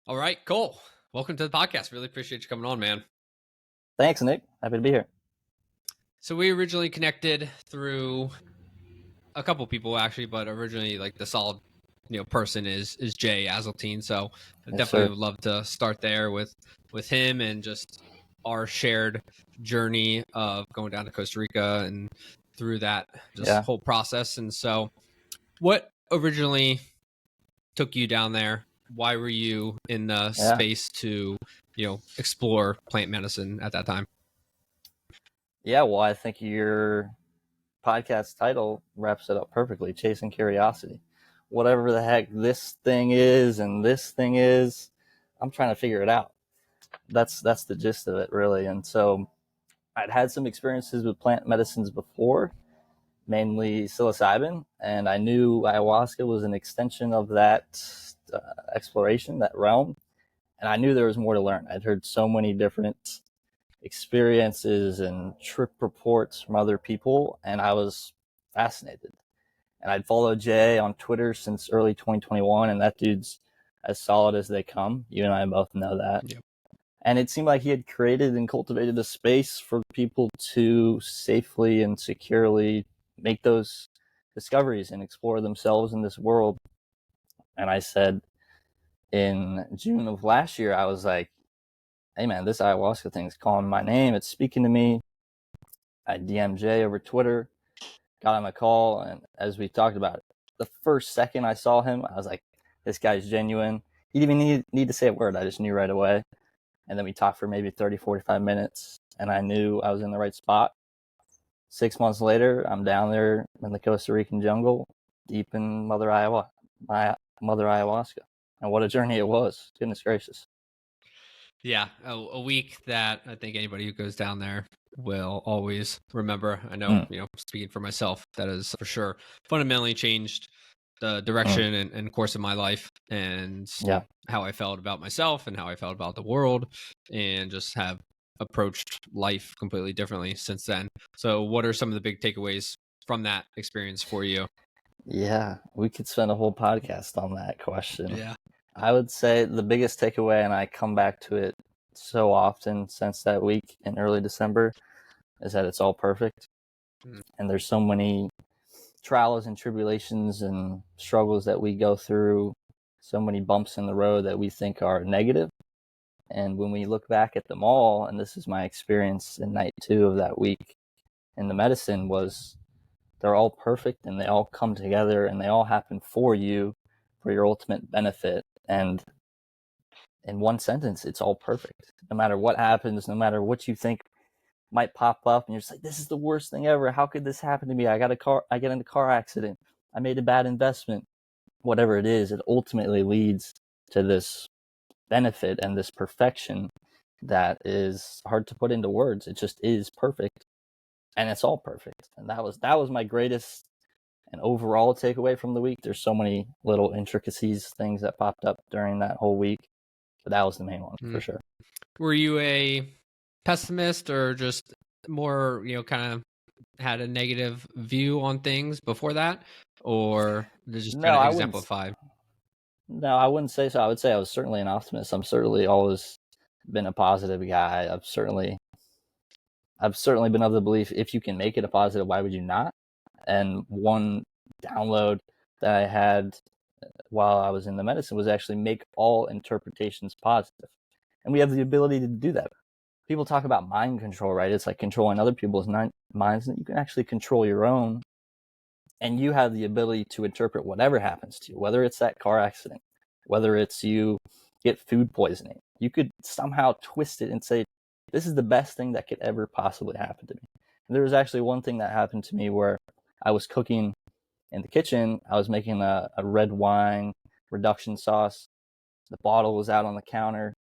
All right, cool. Welcome to the podcast. Really appreciate you coming on, man. Thanks, Nick. Happy to be here. So we originally connected through a couple people actually, but originally like the solid, person is Jay Azeltine. So I Yes, definitely sir. would love to start there with him and just our shared journey of going down to Costa Rica and through that just Yeah. whole process. And so, what originally took you down there? Why were you in the Yeah. space to, explore plant medicine at that time? Yeah. Well, I think your podcast title wraps it up perfectly. Chasing curiosity. Whatever the heck this thing is and this thing is, I'm trying to figure it out. That's the gist of it, really. And so I'd had some experiences with plant medicines before, mainly psilocybin, and I knew ayahuasca was an extension of that exploration, that realm. And I knew there was more to learn. I'd heard so many different experiences and trip reports from other people, and I was fascinated. And I'd followed Jay on Twitter since early 2021, and that dude's as solid as they come. You and I both know that. Yep. And it seemed like he had created and cultivated a space for people to safely and securely make those discoveries and explore themselves in this world. And I said in June of last year, I was like, hey man, this ayahuasca thing's calling my name. It's speaking to me. I DM'd Jay over Twitter, got him a call, and as we talked about it, the first second I saw him, I was like, this guy's genuine. He didn't even need to say a word. I just knew right away. And then we talked for maybe 30, 45 minutes, and I knew I was in the right spot. 6 months later, I'm down there in the Costa Rican jungle, deep in Mother Ayahuasca. And what a journey it was. Goodness gracious. Yeah, a week that I think anybody who goes down there will always remember. I know, Mm, speaking for myself, that has for sure fundamentally changed the mm, direction and course of my life and yeah. how I felt about myself and how I felt about the world and just have approached life completely differently since then. So what are some of the big takeaways from that experience for you? Yeah, we could spend a whole podcast on that question. Yeah. I would say the biggest takeaway, and I come back to it so often since that week in early December, is that it's all perfect. Mm. And there's so many trials and tribulations and struggles that we go through, so many bumps in the road that we think are negative. And when we look back at them all, and this is my experience in night 2 of that week in the medicine, was they're all perfect and they all come together and they all happen for you for your ultimate benefit. And in one sentence, it's all perfect. No matter what happens, no matter what you think might pop up, and you're just like, this is the worst thing ever. How could this happen to me? I get in a car accident. I made a bad investment. Whatever it is, it ultimately leads to this benefit and this perfection that is hard to put into words. It just is perfect, and it's all perfect. And that was my greatest and overall takeaway from the week. There's so many little intricacies, things that popped up during that whole week, but that was the main one for Mm. sure. Were you a pessimist or just more, kind of had a negative view on things before that, or did it just No, kind of I wouldn't. exemplify? No, I wouldn't say so. I would say I was certainly an optimist. I'm certainly always been a positive guy. I've certainly been of the belief if you can make it a positive, why would you not? And one download that I had while I was in the medicine was actually make all interpretations positive. And we have the ability to do that. People talk about mind control, right? It's like controlling other people's minds, and you can actually control your own. And you have the ability to interpret whatever happens to you, whether it's that car accident, whether it's you get food poisoning. You could somehow twist it and say, this is the best thing that could ever possibly happen to me. And there was actually one thing that happened to me where I was cooking in the kitchen. I was making a red wine reduction sauce. The bottle was out on the counter.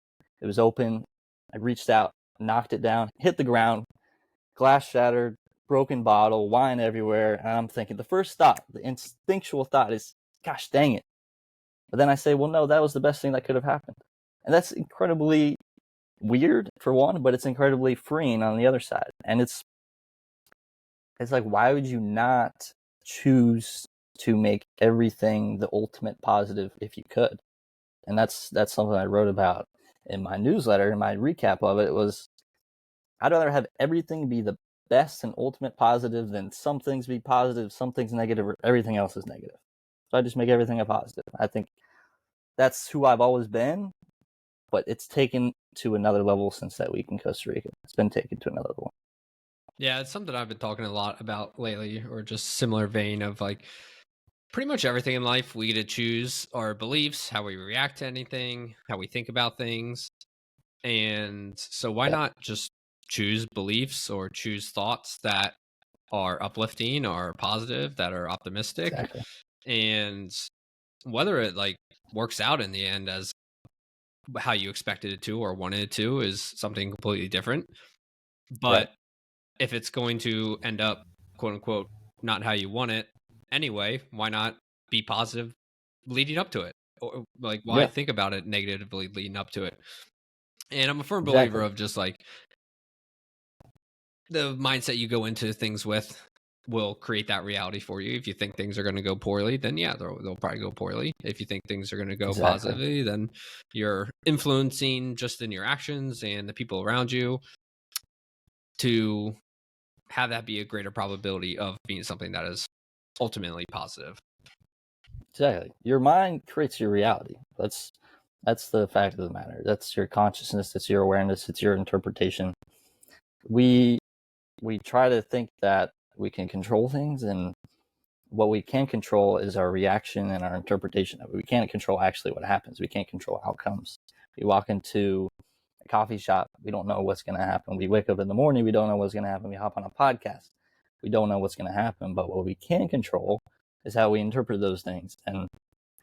It was open. I reached out, knocked it down, hit the ground, glass shattered, broken bottle, wine everywhere. And I'm thinking, the first thought, the instinctual thought is, gosh dang it. But then I say, well, no, that was the best thing that could have happened. And that's incredibly weird for one, but it's incredibly freeing on the other side. And it's like, why would you not choose to make everything the ultimate positive if you could? And that's something I wrote about in my newsletter. My recap of it was, I'd rather have everything be the best and ultimate positive than some things be positive, some things negative, or everything else is negative. So I just make everything a positive. I think that's who I've always been, but it's taken to another level since that week in Costa Rica. It's been taken to another level. Yeah, it's something I've been talking a lot about lately, or just similar vein of like pretty much everything in life. We get to choose our beliefs, how we react to anything, how we think about things. And so why Yeah. not just choose beliefs or choose thoughts that are uplifting or positive, that are optimistic? Exactly. And whether it like works out in the end as how you expected it to or wanted it to is something completely different. Right. But if it's going to end up, quote unquote, not how you want it anyway, why not be positive leading up to it? Or like, why Yeah. think about it negatively leading up to it? And I'm a firm believer Exactly. of just like the mindset you go into things with will create that reality for you. If you think things are going to go poorly, then yeah, they'll probably go poorly. If you think things are going to go Exactly. positively, then you're influencing just in your actions and the people around you to have that be a greater probability of being something that is ultimately positive. Exactly. Your mind creates your reality. That's the fact of the matter. That's your consciousness. It's your awareness. It's your interpretation. We try to think that we can control things, and what we can control is our reaction and our interpretation of it. We can't control actually what happens. We can't control outcomes. We walk into a coffee shop, we don't know what's going to happen. We wake up in the morning, we don't know what's going to happen. We hop on a podcast, we don't know what's going to happen. But what we can control is how we interpret those things. And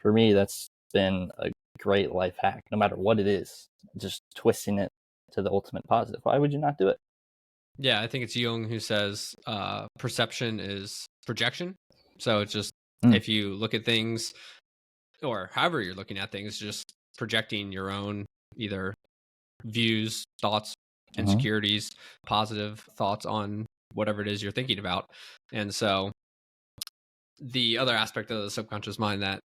for me, that's been a great life hack, no matter what it is, just twisting it to the ultimate positive. Why would you not do it? Yeah, I think it's Jung who says perception is projection. So it's just if you look at things or however you're looking at things, just projecting your own either views, thoughts, insecurities, positive thoughts on whatever it is you're thinking about. And so the other aspect of the subconscious mind that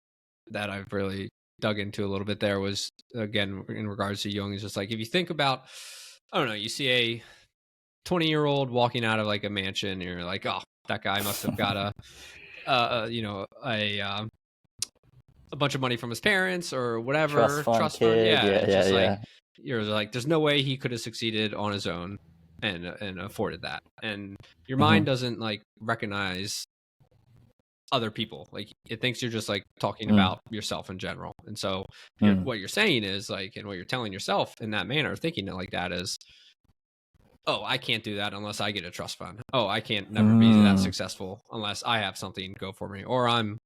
I've really dug into a little bit there was, again, in regards to Jung, is just like if you think about, I don't know, you see a 20-year-old walking out of like a mansion and you're like, oh, that guy must have got a bunch of money from his parents or Trust whatever, fund trust fund. kid. Yeah, Yeah, it's yeah, just like yeah. you're like, there's no way he could have succeeded on his own and afforded that. And your mind doesn't like recognize other people. Like it thinks you're just like talking about yourself in general. And so what you're saying is like, and what you're telling yourself in that manner, thinking it like that is, oh, I can't do that unless I get a trust fund. Oh, I can't never be that successful unless I have something go for me, or I'm,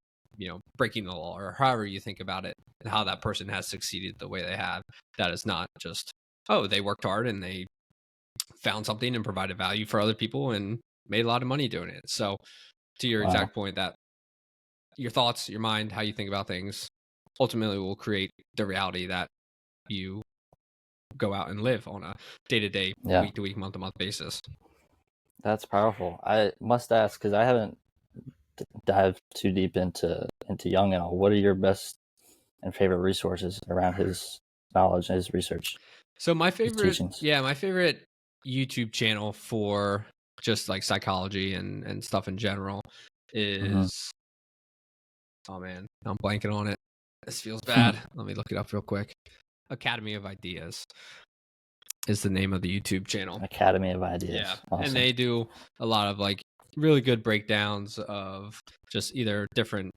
breaking the law, or however you think about it, and how that person has succeeded the way they have. That is not just, oh, they worked hard and they found something and provided value for other people and made a lot of money doing it. So to your Wow. exact point, that your thoughts, your mind, how you think about things ultimately will create the reality that you go out and live on a day-to-day, Yeah. week-to-week, month-to-month basis. That's powerful. I must ask, because I haven't dived too deep into Jung and all. What are your best and favorite resources around his knowledge and his research? So my His favorite teachings. YouTube channel for just like psychology and stuff in general is, oh man, I'm blanking on it. This feels bad. Let me look it up real quick. Academy of Ideas is the name of the YouTube channel. Academy of Ideas. Yeah. Awesome. And they do a lot of like really good breakdowns of just either different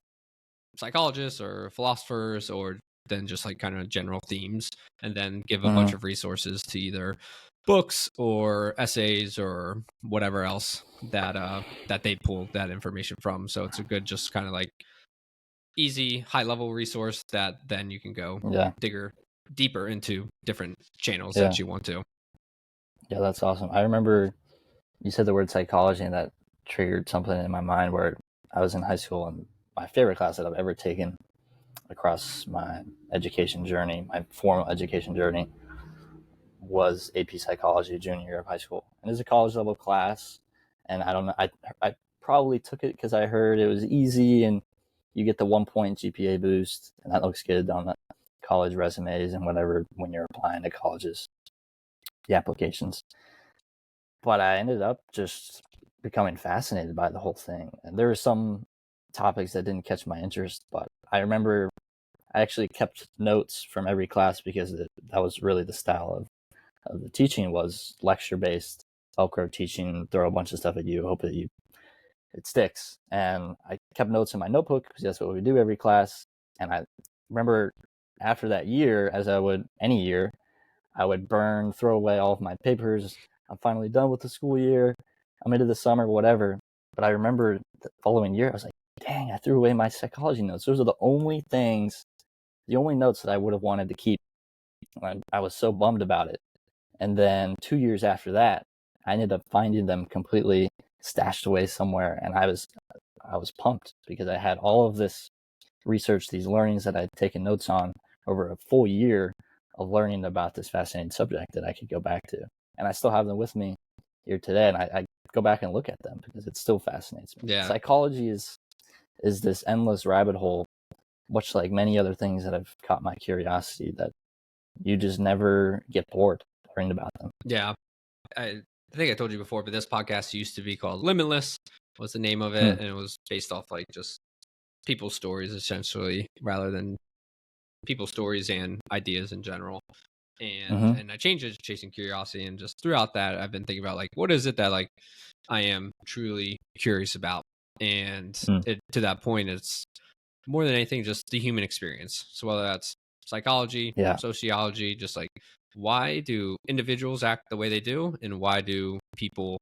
psychologists or philosophers, or then just like kind of general themes, and then give a bunch of resources to either books or essays or whatever else that they pull that information from. So it's a good, just kind of like easy, high level resource that then you can go digger deeper into different channels that you want to. Yeah, that's awesome. I remember you said the word psychology, and that triggered something in my mind where I was in high school, and my favorite class that I've ever taken across my education journey, my formal education journey, was AP Psychology junior year of high school. And it's a college level class, and I don't know, I probably took it because I heard it was easy and you get the 1 point GPA boost, and that looks good on that. college resumes and whatever when you're applying to colleges, the applications. But I ended up just becoming fascinated by the whole thing. And there were some topics that didn't catch my interest, but I remember I actually kept notes from every class because that was really the style of the teaching, was lecture-based, Velcro teaching, throw a bunch of stuff at you, hope that it sticks. And I kept notes in my notebook because that's what we do every class. And I remember after that year, as I would any year, I would throw away all of my papers. I'm finally done with the school year. I'm into the summer, whatever. But I remember the following year, I was like, dang, I threw away my psychology notes. Those are the only notes that I would have wanted to keep. I was so bummed about it. And then 2 years after that, I ended up finding them completely stashed away somewhere. And I was pumped because I had all of this research, these learnings that I'd taken notes on over a full year of learning about this fascinating subject that I could go back to. And I still have them with me here today. And I go back and look at them because it still fascinates me. Yeah. Psychology is this endless rabbit hole, much like many other things that have caught my curiosity, that you just never get bored learning about them. Yeah. I think I told you before, but this podcast used to be called Limitless, was the name of it. And it was based off like just people's stories, essentially, rather than people's stories and ideas in general. And I changed it to Chasing Curiosity. And just throughout that, I've been thinking about like, what is it that like I am truly curious about? And to that point, it's more than anything just the human experience. So whether that's psychology, sociology, just like, why do individuals act the way they do, and why do people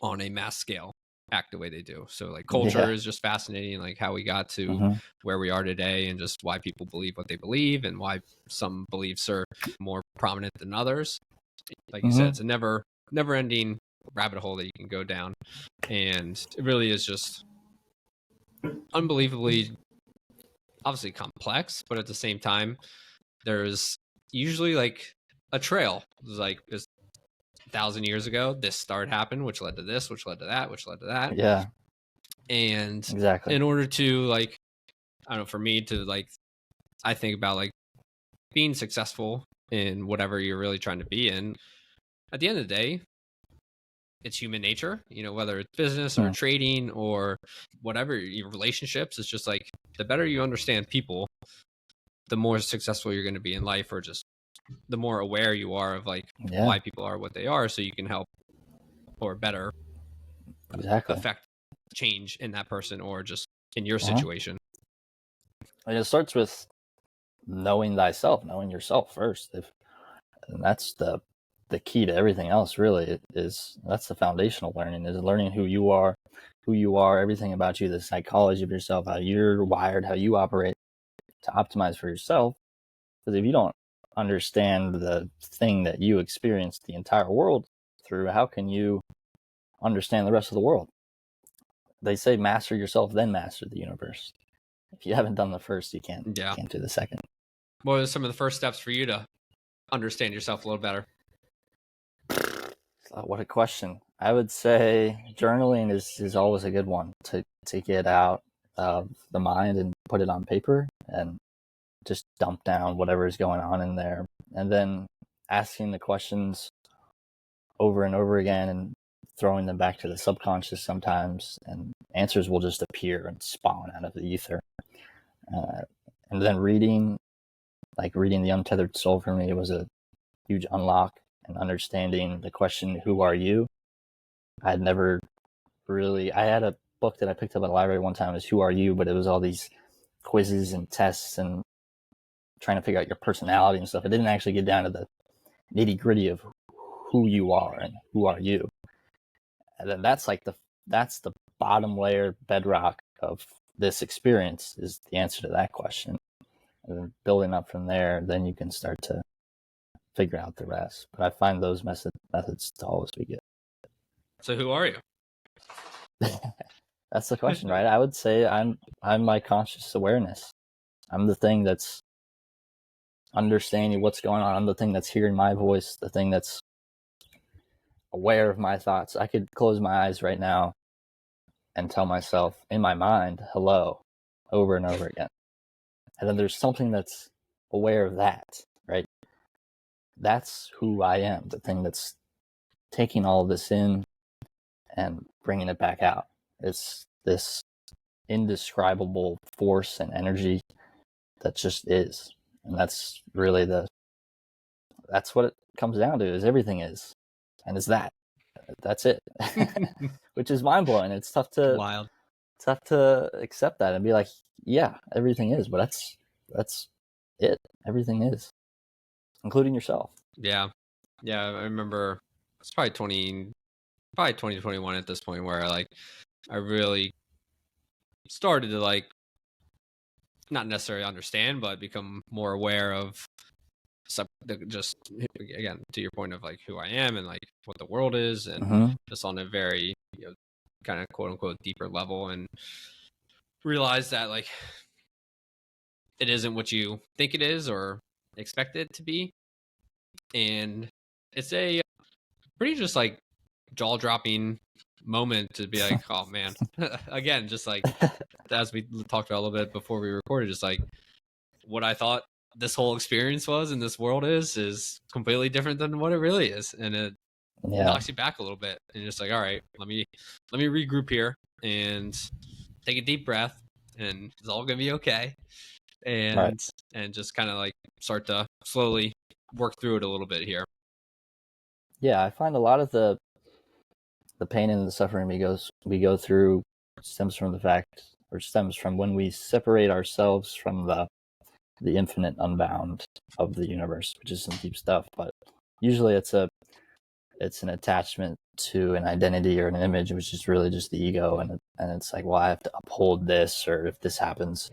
on a mass scale act the way they do? So like culture is just fascinating, like how we got to where we are today, and just why people believe what they believe, and why some beliefs are more prominent than others. Like you said, it's a never ending rabbit hole that you can go down, and it really is just unbelievably, obviously complex, but at the same time there's usually like a trail. It's like this 1,000 years ago, this start happened, which led to this, which led to that, which led to that. Yeah. And Exactly. in order to like, I don't know, for me to like, I think about like being successful in whatever you're really trying to be in. At the end of the day, it's human nature, you know, whether it's business or trading or whatever, your relationships. It's just like the better you understand people, the more successful you're going to be in life, or just the more aware you are of like why people are what they are, so you can help or better affect change in that person or just in your situation. And it starts with knowing thyself, knowing yourself first. And that's the key to everything else, really. That's the foundational learning, is learning who you are, everything about you, the psychology of yourself, how you're wired, how you operate, to optimize for yourself. Because if you don't understand the thing that you experience the entire world through, how can you understand the rest of the world? They say master yourself, then master the universe. If you haven't done the first, you can't do the second. What are some of the first steps for you to understand yourself a little better? What a question. I would say journaling is always a good one to get out of the mind and put it on paper and just dump down whatever is going on in there. And then asking the questions over and over again and throwing them back to the subconscious sometimes, and answers will just appear and spawn out of the ether. And then reading The Untethered Soul for me was a huge unlock, and understanding the question, who are you? I had a book that I picked up at a library one time, was Who Are You? But it was all these quizzes and tests and trying to figure out your personality and stuff. It didn't actually get down to the nitty gritty of who you are and who are you. And then that's the bottom layer bedrock of this experience, is the answer to that question. And then building up from there, then you can start to figure out the rest. But I find those methods to always be good. So who are you? That's the question, right? I would say I'm my conscious awareness. I'm the thing that's understanding what's going on. I'm the thing that's hearing my voice, the thing that's aware of my thoughts. I could close my eyes right now and tell myself in my mind, hello, over and over again. And then there's something that's aware of that, right? That's who I am, the thing that's taking all of this in and bringing it back out. It's this indescribable force and energy that just is. And that's really that's what it comes down to, is everything is. And it's that's it. Which is mind-blowing. It's Wild. tough to accept that and be like, yeah, everything is, but that's it. Everything is, including yourself. Yeah. I remember it's probably 2021 at this point where I really started to not necessarily understand, but become more aware of just, again, to your point of who I am and what the world is, and just on a very kind of quote unquote deeper level, and realize that it isn't what you think it is or expect it to be. And it's a pretty just jaw dropping moment to be like, oh man, again, just as we talked about a little bit before we recorded, just what I thought this whole experience was and this world is completely different than what it really is. And it knocks you back a little bit, and you're just all right, let me regroup here and take a deep breath, and it's all gonna be okay. And just kind of start to slowly work through it a little bit here. Yeah, I find a lot of the pain and the suffering we go through stems from when we separate ourselves from the infinite unbound of the universe, which is some deep stuff. But usually it's an attachment to an identity or an image, which is really just the ego, and it's like, well, I have to uphold this, or if this happens,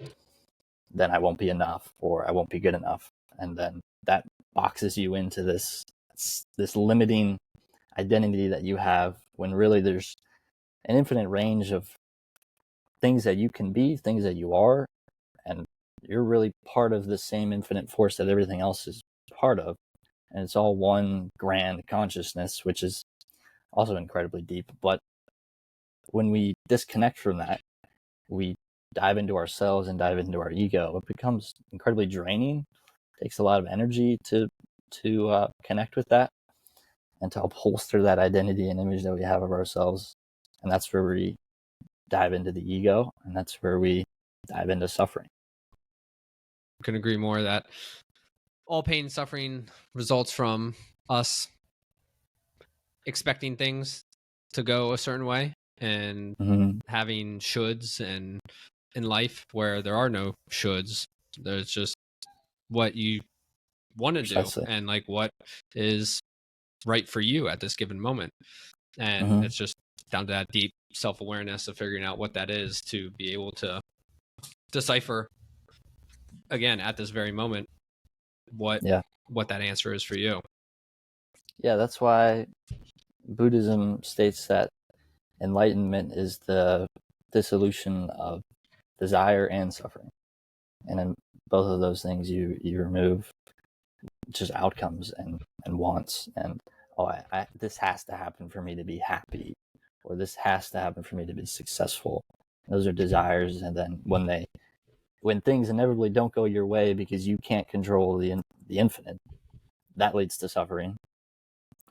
then I won't be enough, or I won't be good enough, and then that boxes you into this limiting identity that you have, when really there's an infinite range of things that you can be, things that you are, and you're really part of the same infinite force that everything else is part of. And it's all one grand consciousness, which is also incredibly deep. But when we disconnect from that, we dive into ourselves and dive into our ego. It becomes incredibly draining. It takes a lot of energy to connect with that and to upholster that identity and image that we have of ourselves. And that's where we dive into the ego, and that's where we dive into suffering. Couldn't agree more that all pain and suffering results from us expecting things to go a certain way and having shoulds, and in life where there are no shoulds, there's just what you want to do and what is right for you at this given moment. And it's just down to that deep self-awareness of figuring out what that is, to be able to decipher, again, at this very moment, what that answer is for you. Yeah, that's why Buddhism states that enlightenment is the dissolution of desire and suffering. And in both of those things, you remove just outcomes and wants, and this has to happen for me to be happy, or this has to happen for me to be successful. Those are desires, and then when things inevitably don't go your way because you can't control the infinite, that leads to suffering,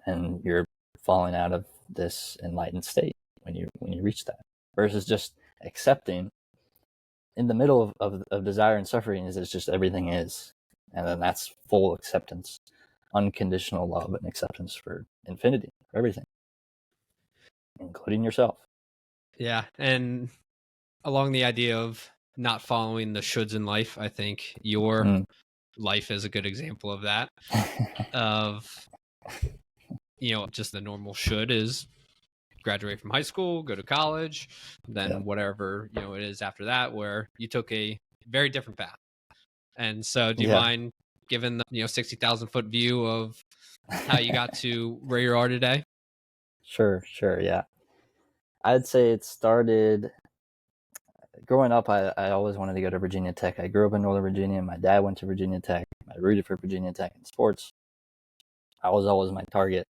and you're falling out of this enlightened state when you reach that. Versus just accepting, in the middle of desire and suffering, is it's just everything is, and then that's full acceptance, unconditional love and acceptance for infinity, for everything, including yourself. Yeah, and along the idea of not following the shoulds in life, I think your life is a good example of that. Of just the normal should is graduate from high school, go to college, then whatever it is after that, where you took a very different path. And so do you mind giving the 60,000 foot view of how you got to where you are today? Sure, yeah. I'd say it started growing up. I always wanted to go to Virginia Tech. I grew up in Northern Virginia. My dad went to Virginia Tech. I rooted for Virginia Tech in sports. I was always my target.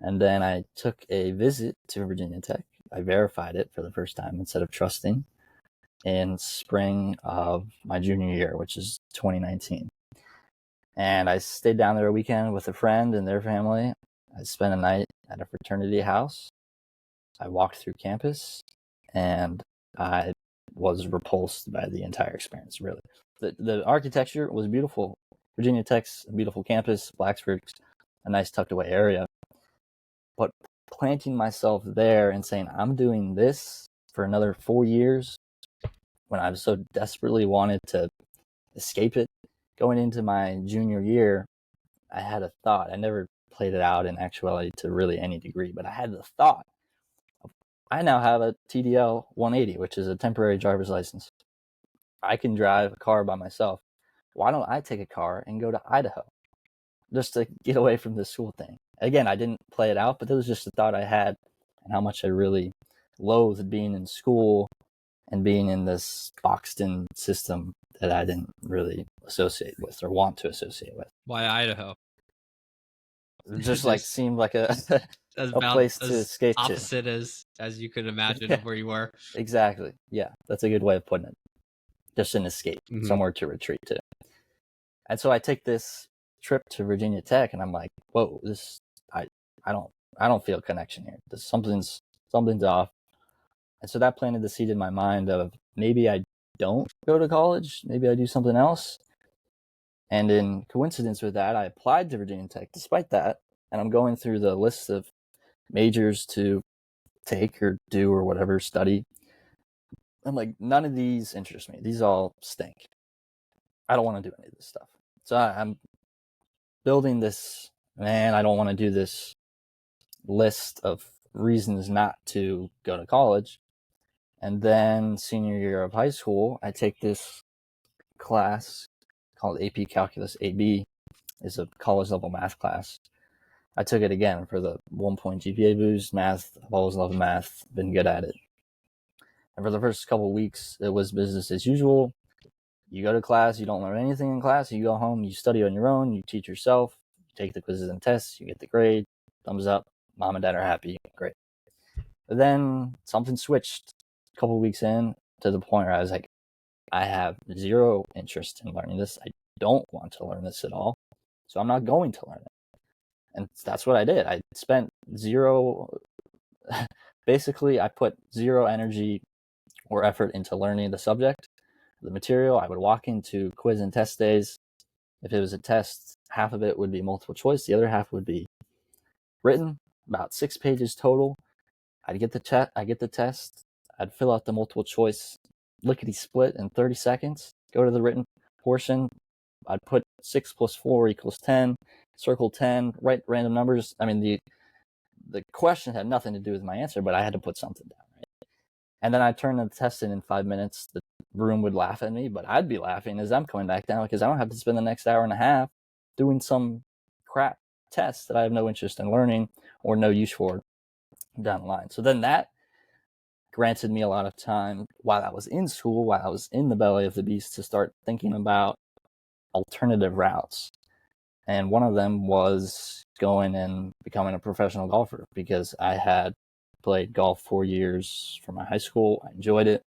And then I took a visit to Virginia Tech. I verified it for the first time instead of trusting, in spring of my junior year, which is 2019. And I stayed down there a weekend with a friend and their family. I spent a night at a fraternity house. I walked through campus, and I was repulsed by the entire experience, really. The architecture was beautiful. Virginia Tech's a beautiful campus. Blacksburg's a nice tucked away area. But planting myself there and saying, I'm doing this for another 4 years when I so desperately wanted to escape it, going into my junior year, I had a thought. I never played it out in actuality to really any degree, but I had the thought. I now have a TDL 180, which is a temporary driver's license. I can drive a car by myself. Why don't I take a car and go to Idaho just to get away from this school thing? Again, I didn't play it out, but it was just a thought I had, and how much I really loathed being in school and being in this boxed-in system that I didn't really associate with or want to associate with. Why Idaho? It just like seemed like a place to escape to. Opposite as you could imagine of where you were. Exactly. Yeah, that's a good way of putting it. Just an escape, somewhere to retreat to. And so I take this trip to Virginia Tech, and I'm like, whoa, I don't feel a connection here. Something's off. And so that planted the seed in my mind of maybe I don't go to college, maybe I do something else. And in coincidence with that, I applied to Virginia Tech despite that. And I'm going through the list of majors to take or do or whatever, study. I'm like, none of these interest me. These all stink. I don't want to do any of this stuff. So I'm building this, man, I don't want to do this list of reasons not to go to college. And then senior year of high school, I take this class called AP Calculus AB. It's a college level math class. I took it again for the 1-point GPA boost. Math, I've always loved math, been good at it. And for the first couple of weeks, it was business as usual. You go to class, you don't learn anything in class, you go home, you study on your own, you teach yourself, you take the quizzes and tests, you get the grade, thumbs up, mom and dad are happy, great. But then something switched a couple of weeks in to the point where I was like, I have zero interest in learning this. I don't want to learn this at all. So I'm not going to learn it. And that's what I did. I spent basically I put zero energy or effort into learning the subject, the material. I would walk into quiz and test days. If it was a test, half of it would be multiple choice. The other half would be written, about 6 pages total. I'd get the test. I'd fill out the multiple choice lickety split in 30 seconds, go to the written portion. I'd put 6 + 4 = 10, circle 10, write random numbers. I mean, the question had nothing to do with my answer, but I had to put something down, right? And then I'd turn the test in 5 minutes. The room would laugh at me, but I'd be laughing as I'm coming back down because I don't have to spend the next hour and a half doing some crap test that I have no interest in learning or no use for down the line. So then that granted me a lot of time while I was in school, while I was in the belly of the beast, to start thinking about alternative routes. And one of them was going and becoming a professional golfer, because I had played golf 4 years from my high school. I enjoyed it.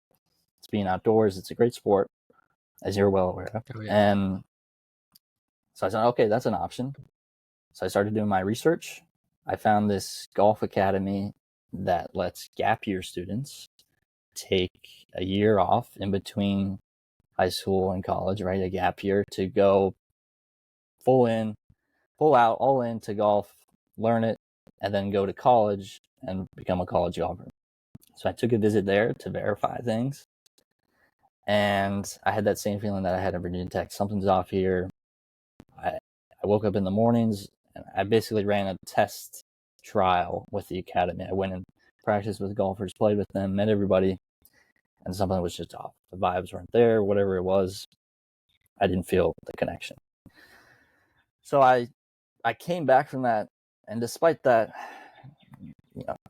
It's being outdoors. It's a great sport, as you're well aware of. Oh, yeah. And so I said, okay, that's an option. So I started doing my research. I found this golf academy that lets gap year students take a year off in between high school and college, right? A gap year to go full out, all in to golf, learn it, and then go to college and become a college golfer. So I took a visit there to verify things. And I had that same feeling that I had at Virginia Tech. Something's off here. I woke up in the mornings and I basically ran a test trial with the academy. I went and practiced with golfers, played with them, met everybody, and something was just off. The vibes weren't there, whatever it was. I didn't feel the connection. So I came back from that, and despite that,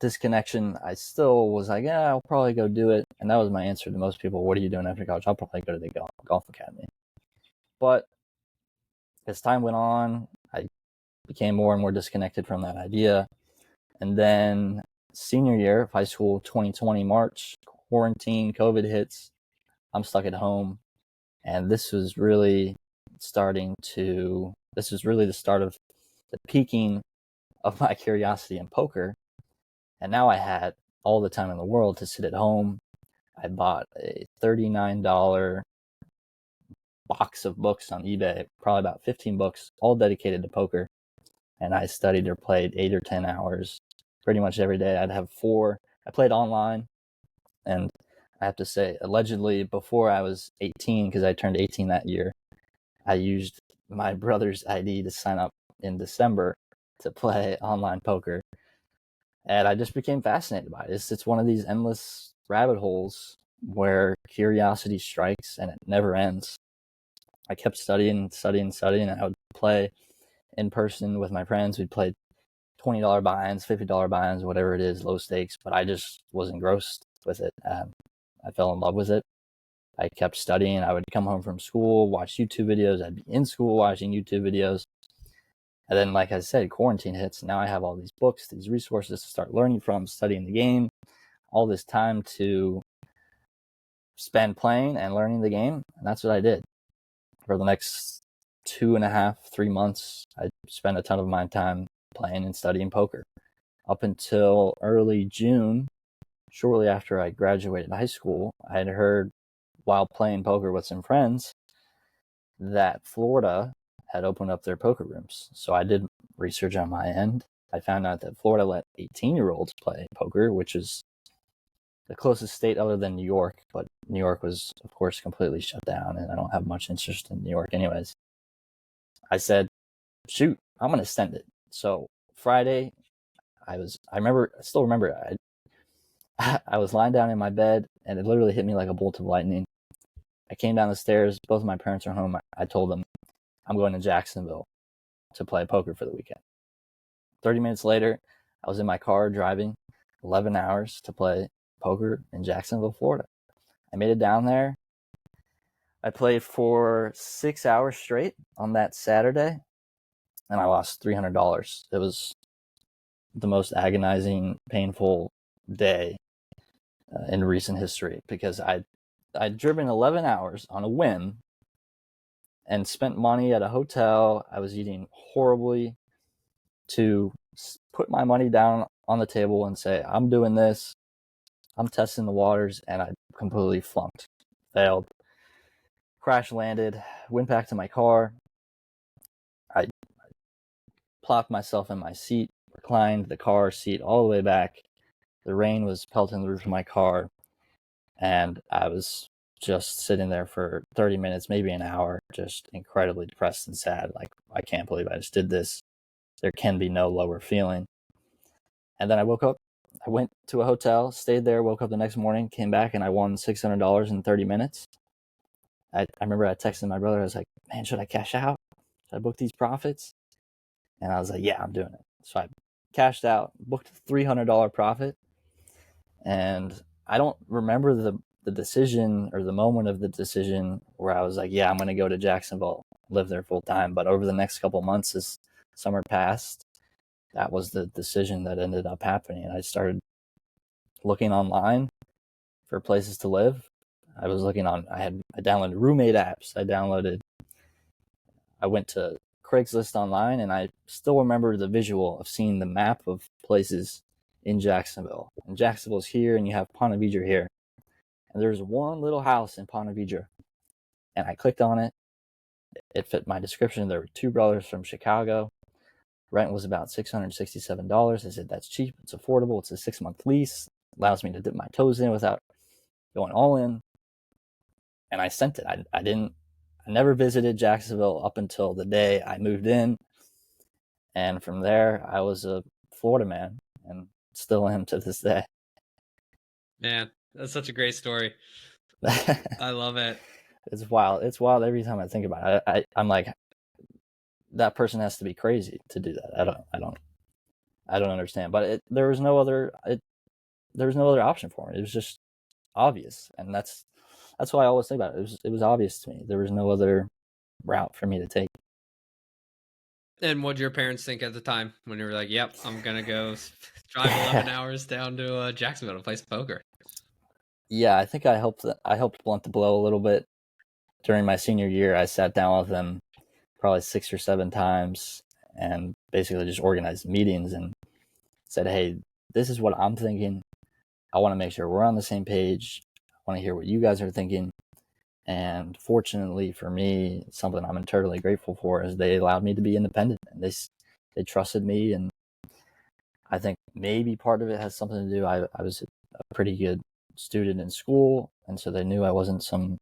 disconnection, I still was like, yeah, I'll probably go do it. And that was my answer to most people. What are you doing after college? I'll probably go to the golf academy. But as time went on, I became more and more disconnected from that idea. And then senior year of high school, 2020 March, quarantine, COVID hits. I'm stuck at home. And this was really starting to this was really the start of the peaking of my curiosity in poker. And now I had all the time in the world to sit at home. I bought a $39 box of books on eBay, probably about 15 books, all dedicated to poker. And I studied or played 8 or 10 hours pretty much every day. I'd have 4. I played online, and I have to say, allegedly, before I was 18, because I turned 18 that year, I used my brother's ID to sign up in December to play online poker. And I just became fascinated by it. It's one of these endless rabbit holes where curiosity strikes and it never ends. I kept studying, and I would play in person with my friends. We'd play $20 buy-ins, $50 buy-ins, whatever it is, low stakes, but I just was engrossed with it. I fell in love with it. I kept studying. I would come home from school, watch YouTube videos. I'd be in school watching YouTube videos. And then, like I said, quarantine hits. Now I have all these books, these resources to start learning from, studying the game, all this time to spend playing and learning the game. And that's what I did. For the next 2.5, 3 months, I spent a ton of my time playing and studying poker. Up until early June, shortly after I graduated high school, I had heard while playing poker with some friends that Florida had opened up their poker rooms. So I did research on my end. I found out that Florida let 18-year-olds play poker, which is the closest state other than New York. But New York was, of course, completely shut down, and I don't have much interest in New York anyways. I said, shoot, I'm going to send it. So Friday, I still remember, I was lying down in my bed, and it literally hit me like a bolt of lightning. I came down the stairs. Both of my parents are home. I told them, I'm going to Jacksonville to play poker for the weekend. 30 minutes later, I was in my car driving 11 hours to play poker in Jacksonville, Florida. I made it down there. I played for 6 hours straight on that Saturday, and I lost $300. It was the most agonizing, painful day in recent history, because I'd driven 11 hours on a whim and spent money at a hotel. I was eating horribly to put my money down on the table and say, I'm doing this. I'm testing the waters, and I completely flunked, failed, crash landed, went back to my car. I plopped myself in my seat, reclined the car seat all the way back. The rain was pelting the roof of my car, and I was just sitting there for 30 minutes, maybe an hour, just incredibly depressed and sad. Like, I can't believe I just did this. There can be no lower feeling. And then I woke up. I went to a hotel, stayed there, woke up the next morning, came back, and I won $600 in 30 minutes. I remember I texted my brother. I was like, man, should I cash out? Should I book these profits? And I was like, yeah, I'm doing it. So I cashed out, booked a $300 profit. And I don't remember the decision or the moment of the decision where I was like, yeah, I'm going to go to Jacksonville, live there full time. But over the next couple months, as summer passed, that was the decision that ended up happening. I started looking online for places to live. I downloaded roommate apps. I went to Craigslist online, and I still remember the visual of seeing the map of places in Jacksonville. And Jacksonville's here, and you have Ponte Vedra here. And there's one little house in Ponte Vedra. And I clicked on it. It fit my description. There were 2 brothers from Chicago. Rent was about $667. I said, that's cheap. It's affordable. It's a 6-month lease. Allows me to dip my toes in without going all in. And I sent it. I never visited Jacksonville up until the day I moved in. And from there, I was a Florida man, and still am to this day. Man, that's such a great story. I love it. It's wild. It's wild every time I think about it. I'm like, that person has to be crazy to do that. I don't understand. But there was no other option for me. It was just obvious, and that's why I always think about it. It was obvious to me. There was no other route for me to take. And what did your parents think at the time when you were like, yep, I'm going to go drive 11 hours down to Jacksonville to play some poker? Yeah, I think I helped blunt the blow a little bit. During my senior year, I sat down with them probably 6 or 7 times and basically just organized meetings and said, hey, this is what I'm thinking. I want to make sure we're on the same page. I want to hear what you guys are thinking. And fortunately for me, something I'm eternally grateful for is they allowed me to be independent, and they trusted me. And I think maybe part of it has something to do. I was a pretty good student in school, and so they knew I wasn't some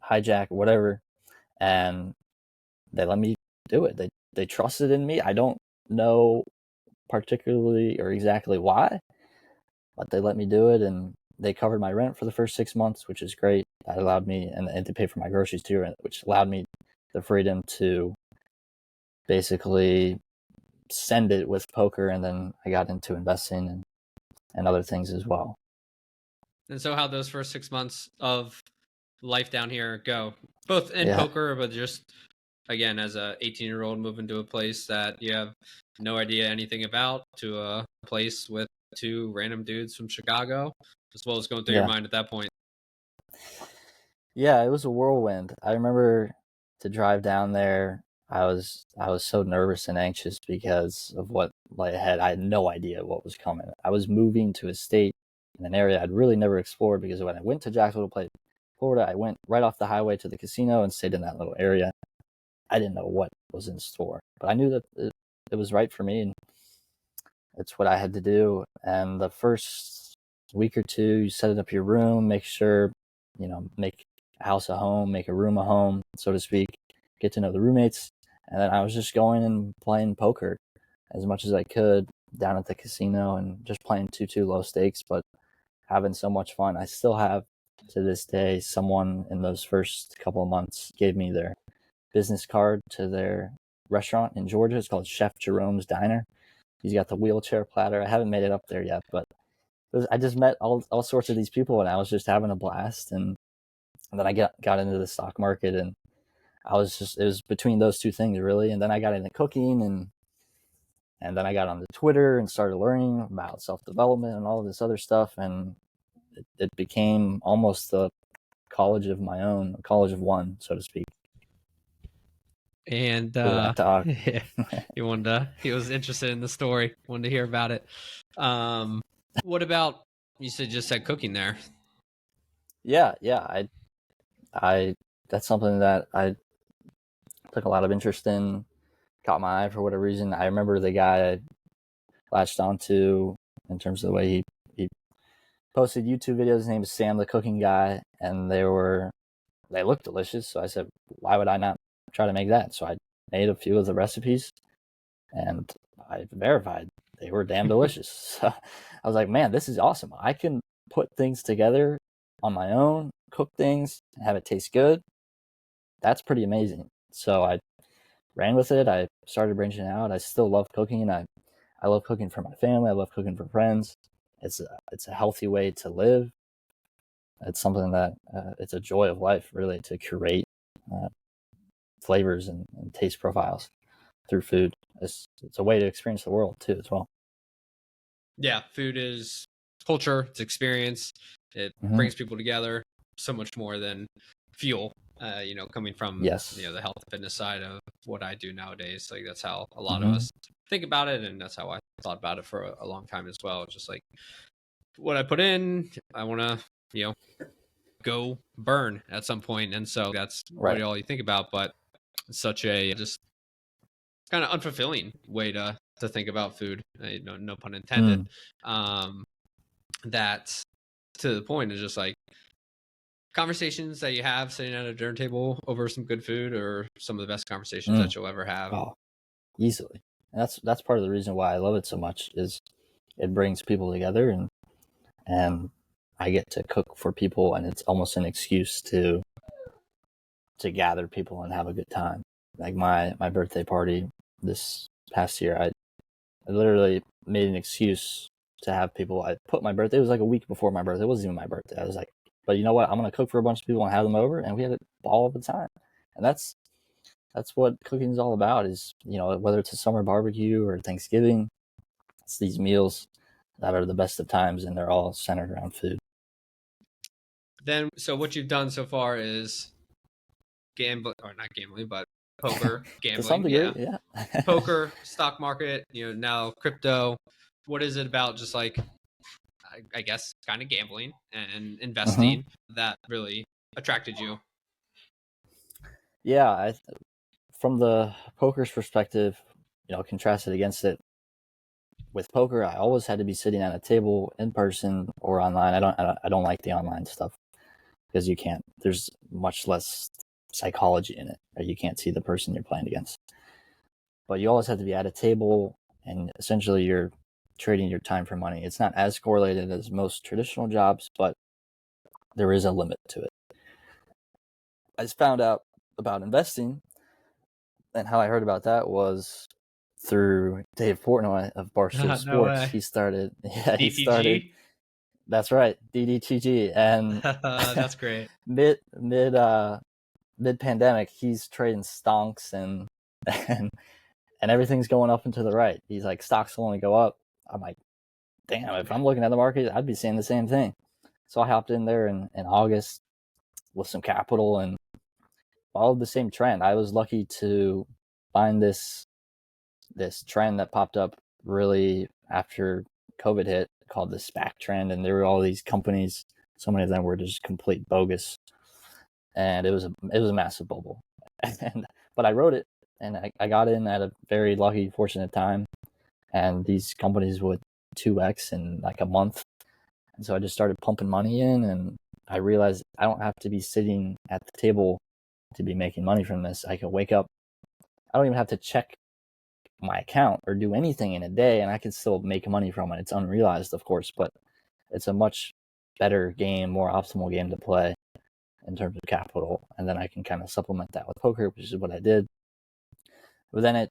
hijack or whatever, and they let me do it. They trusted in me. I don't know particularly or exactly why, but they let me do it, and they covered my rent for the first 6 months, which is great. That allowed me, and to pay for my groceries too, which allowed me the freedom to basically send it with poker, and then I got into investing and other things as well. And so how those first 6 months of life down here go, both in poker, but just again as a 18-year-old moving to a place that you have no idea anything about, to a place with two random dudes from Chicago, as well as going through your mind at that point? Yeah, it was a whirlwind. I remember to drive down there, I was so nervous and anxious because of what lay ahead. I had no idea what was coming. I was moving to a state in an area I'd really never explored, because when I went to Jacksonville to play Florida, I went right off the highway to the casino and stayed in that little area. I didn't know what was in store, but I knew that it was right for me, and it's what I had to do. And the first week or two, you set up your room, make sure, make a house a home, make a room a home, so to speak, get to know the roommates. And then I was just going and playing poker as much as I could down at the casino, and just playing 2-2 low stakes, but having so much fun. I still have, to this day, someone in those first couple of months gave me their business card to their restaurant in Georgia. It's called Chef Jerome's Diner. He's got the wheelchair platter. I haven't made it up there yet, but I just met all sorts of these people, and I was just having a blast. And then I got into the stock market, and it was between those two things really. And then I got into cooking, and then I got onto Twitter and started learning about self-development and all of this other stuff. And it became almost a college of my own, a college of one, so to speak. And he was interested in the story, wanted to hear about it. What about, you said cooking there? Yeah. I that's something that I took a lot of interest in, caught my eye for whatever reason. I remember the guy I latched onto in terms of the way he posted YouTube videos. His name is Sam, the cooking guy, and they looked delicious. So I said, why would I not try to make that? So I made a few of the recipes, and I verified they were damn delicious. So I was like, man, this is awesome. I can put things together on my own, cook things, and have it taste good. That's pretty amazing. So I ran with it. I started branching out. I still love cooking. I love cooking for my family. I love cooking for friends. It's a healthy way to live. It's something that it's a joy of life, really, to curate flavors and taste profiles through food. It's a way to experience the world too, as well. Yeah, food is culture, it's experience. It brings people together so much more than fuel. Coming from the health and fitness side of what I do nowadays, like that's how a lot of us think about it, and that's how I thought about it for a long time as well. Just like what I put in, I want to go burn at some point, and so that's what all you think about. But it's such a just kind of unfulfilling way to think about food. No pun intended. That to the point is just like conversations that you have sitting at a dinner table over some good food, or some of the best conversations that you'll ever have. Oh, easily. And that's part of the reason why I love it so much, is it brings people together, and I get to cook for people, and it's almost an excuse to gather people and have a good time. Like my birthday party this past year, I literally made an excuse to have people. I put my birthday, it was like a week before my birthday. It wasn't even my birthday. I was like, but you know what? I'm going to cook for a bunch of people and have them over. And we had a ball of the time. And that's what cooking is all about, is, whether it's a summer barbecue or Thanksgiving, it's these meals that are the best of times, and they're all centered around food. Then, so what you've done so far is gambling, or not gambling, but poker, To some gambling, degree, yeah, yeah. poker, stock market, now crypto. What is it about just like, I guess, kind of gambling and Hmm. investing that really attracted you? Yeah, from the poker's perspective, contrasted against it, with poker, I always had to be sitting at a table in person or online. I don't like the online stuff because you can't. There's much less psychology in it. Right? You can't see the person you're playing against. But you always have to be at a table, and essentially you're trading your time for money. It's not as correlated as most traditional jobs, but there is a limit to it. I just found out about investing, and how I heard about that was through Dave Portnoy of Barstool No Sports. way. He started, yeah, he started. DTG. That's right, DDTG, and That's great. mid pandemic, he's trading stonks and and everything's going up and to the right. He's like, stocks will only go up. I'm like, damn, if I'm looking at the market, I'd be saying the same thing. So I hopped in there in August with some capital and followed the same trend. I was lucky to find this trend that popped up really after COVID hit, called the SPAC trend, and there were all these companies. So many of them were just complete bogus, and it was a massive bubble. But I wrote it, and I got in at a very lucky, fortunate time, and these companies would 2x in like a month. And so I just started pumping money in, and I realized I don't have to be sitting at the table to be making money from this. I can wake up. I don't even have to check my account or do anything in a day, and I can still make money from it. It's unrealized, of course, but it's a much better game, more optimal game to play in terms of capital. And then I can kind of supplement that with poker, which is what I did. But then it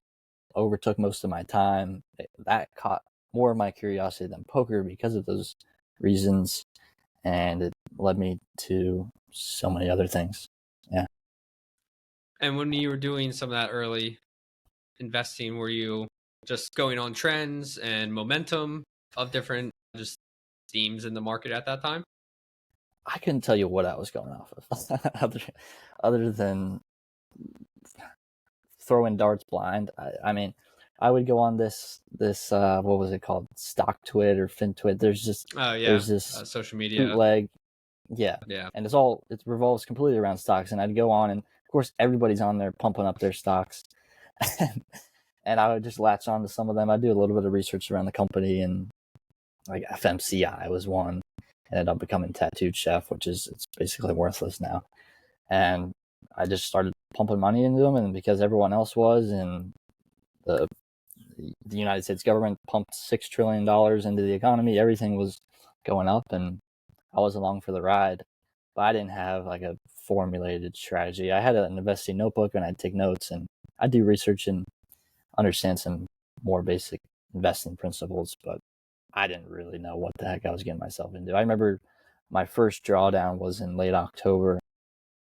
overtook most of my time. That caught more of my curiosity than poker because of those reasons, and it led me to so many other things. Yeah. And when you were doing some of that early investing, were you just going on trends and momentum of different just themes in the market at that time? I couldn't tell you what I was going off of other than throwing darts blind. I mean, I would go on this what was it called, StockTwit or FinTwit. Oh yeah, There's this social media. bootleg, yeah, Yeah. and it revolves completely around stocks. And I'd go on, and of course everybody's on there pumping up their stocks, and I would just latch on to some of them. I'd do a little bit of research around the company, and like FMCI was one. Ended up becoming Tattooed Chef, which is it's basically worthless now. And I just started pumping money into them, and because everyone else was, and the United States government pumped $6 trillion into the economy, everything was going up, and I was along for the ride. But I didn't have like a formulated strategy. I had an investing notebook, and I'd take notes, and I'd do research and understand some more basic investing principles, but I didn't really know what the heck I was getting myself into. I remember my first drawdown was in late October,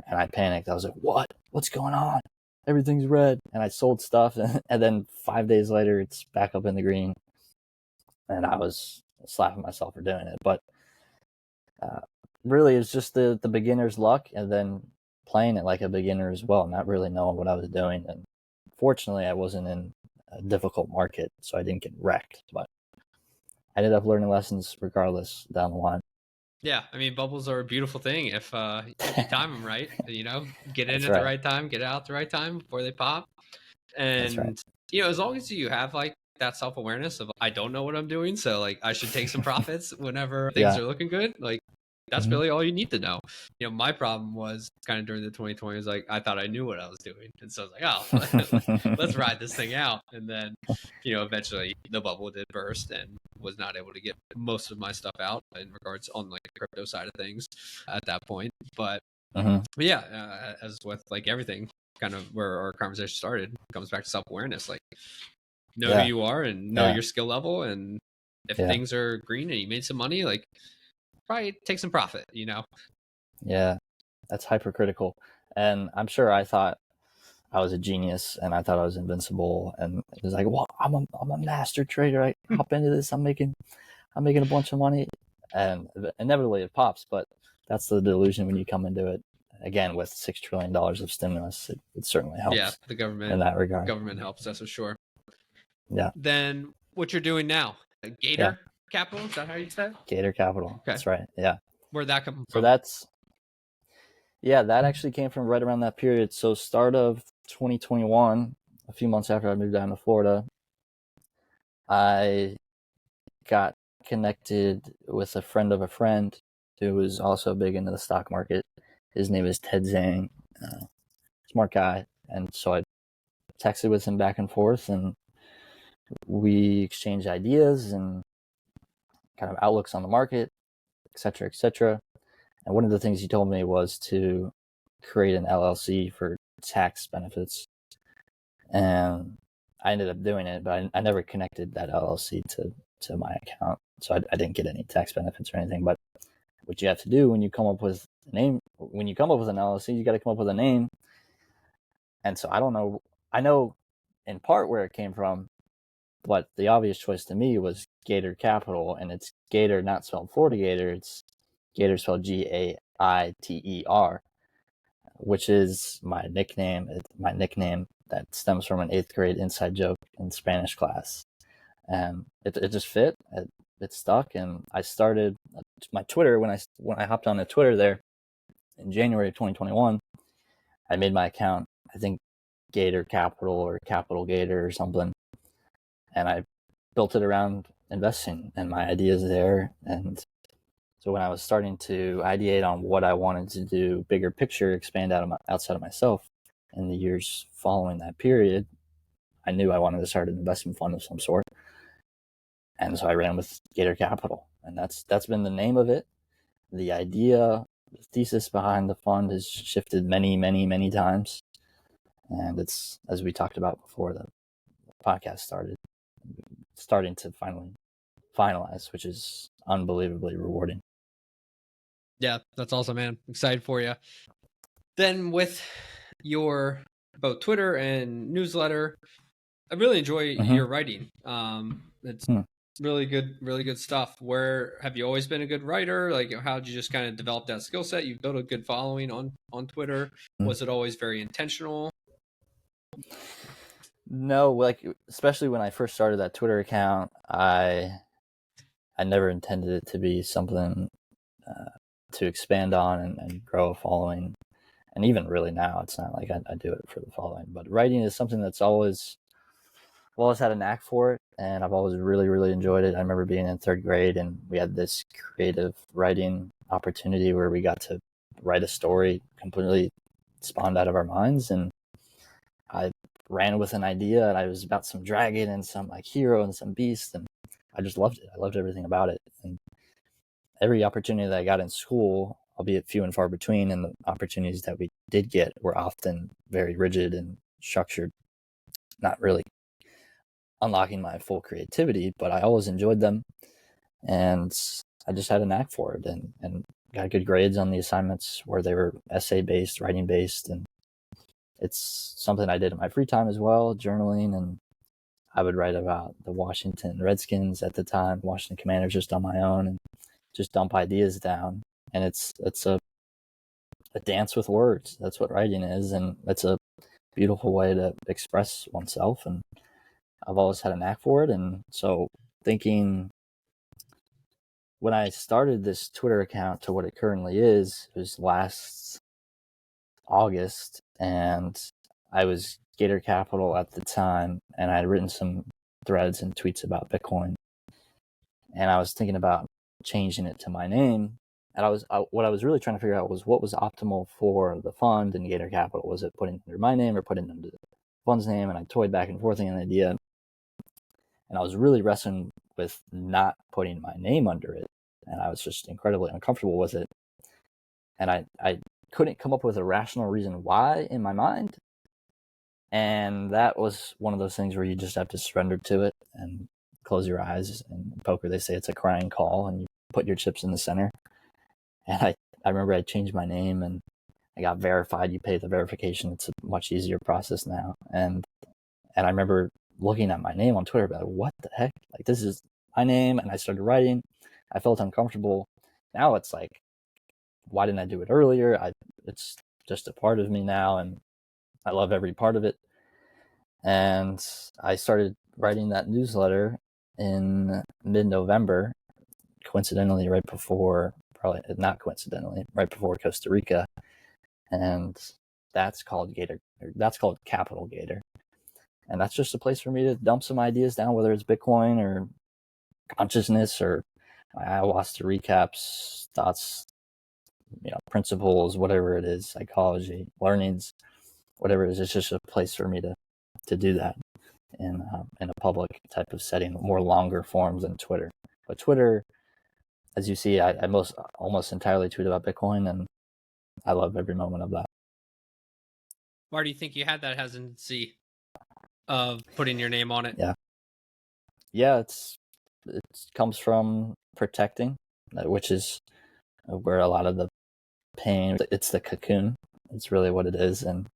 and I panicked. I was like, what? What's going on? Everything's red. And I sold stuff, and then 5 days later, it's back up in the green. And I was slapping myself for doing it. But really, it's just the beginner's luck, and then playing it like a beginner as well, not really knowing what I was doing. And fortunately, I wasn't in a difficult market, so I didn't get wrecked. But I ended up learning lessons regardless down the line. Yeah, I mean, bubbles are a beautiful thing if you time them right. Get in That's at the right. right time, get out at the right time before they pop. That's right. And as long as you have like that self awareness of I don't know what I'm doing, so like I should take some profits whenever things Yeah. are looking good. Like that's Mm-hmm. really all you need to know. My problem was kind of during the 2020s, like I thought I knew what I was doing, and so I was like, oh, let's ride this thing out. And then, eventually the bubble did burst and was not able to get most of my stuff out in regards on like the crypto side of things at that point. But Mm-hmm. yeah, as with like everything, kind of where our conversation started, it comes back to self awareness. Like know who Yeah. you are and know Yeah. your skill level, and if Yeah. things are green and you made some money, like probably take some profit. Yeah. That's hypercritical. And I'm sure I thought I was a genius, and I thought I was invincible, and it was like, well, I'm a master trader. I hop into this. I'm making a bunch of money, and inevitably it pops. But that's the delusion when you come into it. again, with $6 trillion of stimulus, it certainly helps. Yeah, the in that regard. government helps, that's for sure. Yeah. Then what you're doing now? Gator Capital, is that how you say it? Gator Capital. Okay. That's right. Yeah. Where'd that come So from? that actually came from right around that period. So start of 2021, a few months after I moved down to Florida, I got connected with a friend of a friend who was also big into the stock market. His name is Ted Zhang, smart guy. And so I texted with him back and forth, and we exchanged ideas and kind of outlooks on the market, et cetera, et cetera. And one of the things he told me was to create an LLC for tax benefits. And I ended up doing it, but I never connected that LLC to my account. So I didn't get any tax benefits or anything. But what you have to do when you come up with a name, when you come up with an LLC, you got to come up with a name. And so I don't know. I know in part where it came from, but the obvious choice to me was Gator Capital, and it's Gator not spelled Florida Gator. It's Gator spelled Gaiter, which is my nickname. My nickname that stems from an 8th grade inside joke in Spanish class. And it just fit. It stuck, and I started my Twitter when I hopped on the Twitter there in January of 2021. I made my account, I think Gator Capital or Capital Gator or something, and I built it around investing and my ideas there. And so when I was starting to ideate on what I wanted to do, bigger picture, expand outside of myself in the years following that period, I knew I wanted to start an investment fund of some sort. And so I ran with Gator Capital, and that's been the name of it. The idea, the thesis behind the fund has shifted many, many, many times. And it's, as we talked about before the podcast starting to finally finalize, which is unbelievably rewarding. Yeah, that's awesome, man. Excited for you. Then with your both Twitter and newsletter, I really enjoy your writing. It's really good stuff. Where have you always been a good writer? Like, how did you just kind of develop that skill set? You've built a good following on Twitter. Was it always very intentional? No, like, especially when I first started that Twitter account, I never intended it to be something to expand on and grow a following. And even really now, it's not like I do it for the following. But writing is something that's I've always had a knack for it, and I've always really, really enjoyed it. I remember being in 3rd grade, and we had this creative writing opportunity where we got to write a story completely spawned out of our minds. And I ran with an idea, and I was about some dragon and some like hero and some beast, and I just loved it. I loved everything about it. And every opportunity that I got in school, albeit few and far between, and the opportunities that we did get were often very rigid and structured, not really unlocking my full creativity, but I always enjoyed them. And I just had a knack for it, and got good grades on the assignments where they were essay-based, writing-based. And it's something I did in my free time as well, journaling. And I would write about the Washington Redskins at the time, Washington Commanders, just on my own, and just dump ideas down. And it's a dance with words. That's what writing is, and it's a beautiful way to express oneself. And I've always had a knack for it. And so thinking, when I started this Twitter account to what it currently is, it was last August, and I was Gator Capital at the time, and I had written some threads and tweets about Bitcoin. And I was thinking about changing it to my name. And what I was really trying to figure out was what was optimal for the fund and Gator Capital. Was it putting under my name or putting under the fund's name? And I toyed back and forth on the idea. And I was really wrestling with not putting my name under it. And I was just incredibly uncomfortable with it. And I couldn't come up with a rational reason why in my mind. And that was one of those things where you just have to surrender to it and close your eyes. And in poker, they say it's a crying call, and you put your chips in the center. And I remember I changed my name, and I got verified. You pay the verification. It's a much easier process now. And I remember looking at my name on Twitter, like, what the heck? Like, this is my name. And I started writing. I felt uncomfortable. Now it's like, why didn't I do it earlier? It's just a part of me now, and I love every part of it. And I started writing that newsletter in mid-November, coincidentally right before, probably not coincidentally, right before Costa Rica. And that's called Capital Gator. And that's just a place for me to dump some ideas down, whether it's Bitcoin or consciousness or my ayahuasca recaps, thoughts, principles, whatever it is, psychology, learnings, whatever it is. It's just a place for me to do that in a public type of setting, more longer forms than Twitter. But Twitter, as you see, I almost entirely tweet about Bitcoin, and I love every moment of that. Why do you think you had that hesitancy of putting your name on it? Yeah, it comes from protecting, which is where a lot of the pain, it's the cocoon. It's really what it is. And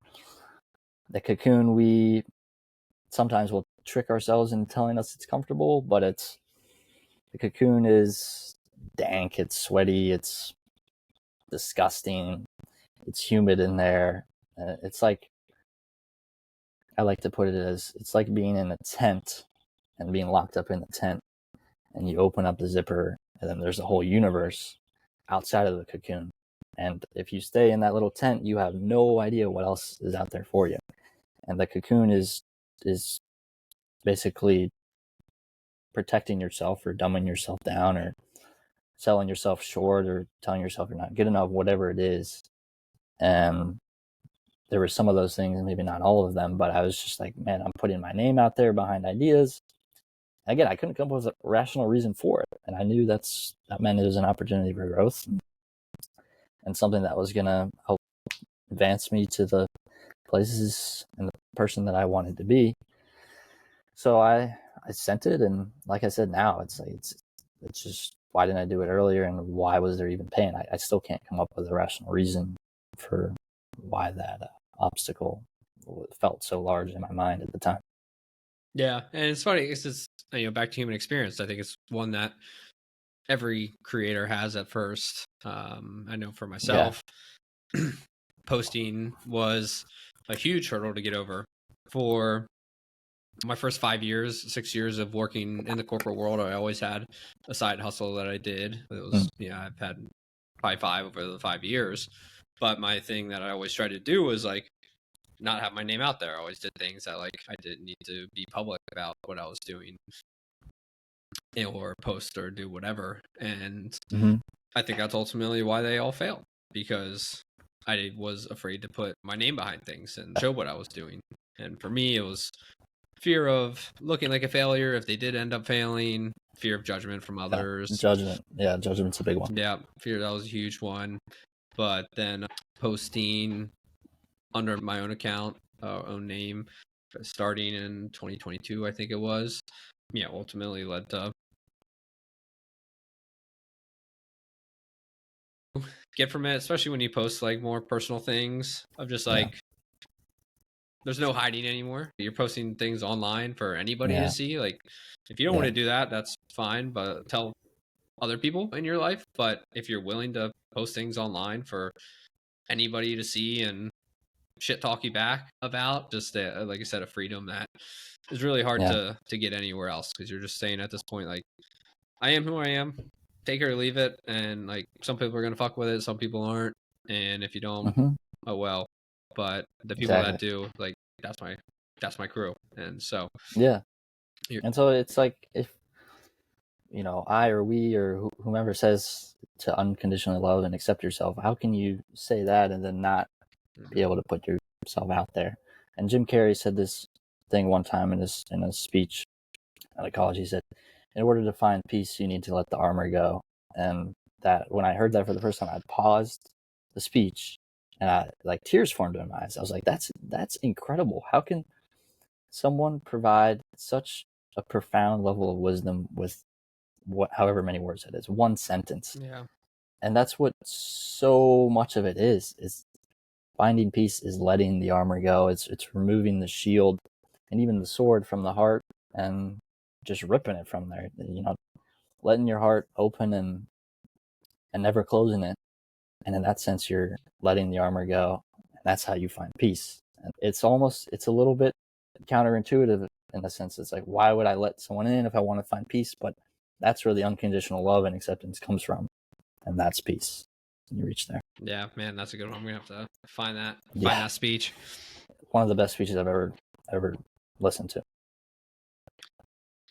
the cocoon, we sometimes will trick ourselves into telling us it's comfortable, but the cocoon is dank, it's sweaty, it's disgusting, it's humid in there. It's like, I like to put it as, it's like being in a tent and being locked up in the tent, and you open up the zipper and then there's a whole universe outside of the cocoon. And if you stay in that little tent, you have no idea what else is out there for you. And the cocoon is basically protecting yourself or dumbing yourself down or selling yourself short or telling yourself you're not good enough, whatever it is. And there were some of those things, maybe not all of them, but I was just like, man, I'm putting my name out there behind ideas. Again, I couldn't come up with a rational reason for it. And I knew that meant it was an opportunity for growth and something that was going to help advance me to the places and the person that I wanted to be. So I sent it, and like I said, now it's just, why didn't I do it earlier, and why was there even pain? I still can't come up with a rational reason for why that obstacle felt so large in my mind at the time. Yeah, and it's funny. It's back to human experience. I think it's one that every creator has at first. I know for myself, posting was a huge hurdle to get over. For my first 5 years, 6 years of working in the corporate world, I always had a side hustle that I did. It was, I've had probably 5 over the 5 years. But my thing that I always tried to do was like not have my name out there. I always did things that like I didn't need to be public about what I was doing or post or do whatever. And I think that's ultimately why they all failed, because I was afraid to put my name behind things and show what I was doing. And for me, it was fear of looking like a failure if they did end up failing, fear of judgment from others. Judgment's a big one. Yeah, fear, that was a huge one. But then posting under my own account, own name, starting in 2022, I think it was, ultimately led to get from it, especially when you post like more personal things of just like, there's no hiding anymore. You're posting things online for anybody to see. Like, if you don't want to do that, that's fine, but tell other people in your life. But if you're willing to post things online for anybody to see and shit talk you back about, just like I said, a freedom that is really hard to get anywhere else, because you're just saying at this point, like, I am who I am, take it or leave it. And like, some people are gonna fuck with it, some people aren't, and if you don't, oh well. But the people that do, like, that's my crew. And so and so it's like, if I or we or whomever says to unconditionally love and accept yourself, how can you say that and then not be able to put yourself out there? And Jim Carrey said this thing one time in a speech at a college. He said, in order to find peace, you need to let the armor go. And that, when I heard that for the first time, I paused the speech and tears formed in my eyes. I was like, that's incredible. How can someone provide such a profound level of wisdom with however many words it is, one sentence? And that's what so much of it is finding peace is letting the armor go. It's removing the shield and even the sword from the heart and just ripping it from there, letting your heart open and never closing it. And in that sense, you're letting the armor go. And that's how you find peace. And it's a little bit counterintuitive in the sense it's like, why would I let someone in if I want to find peace? But that's where the unconditional love and acceptance comes from. And that's peace. And you reach there. Yeah, man, that's a good one. I'm going to have to find that speech. One of the best speeches I've ever listened to.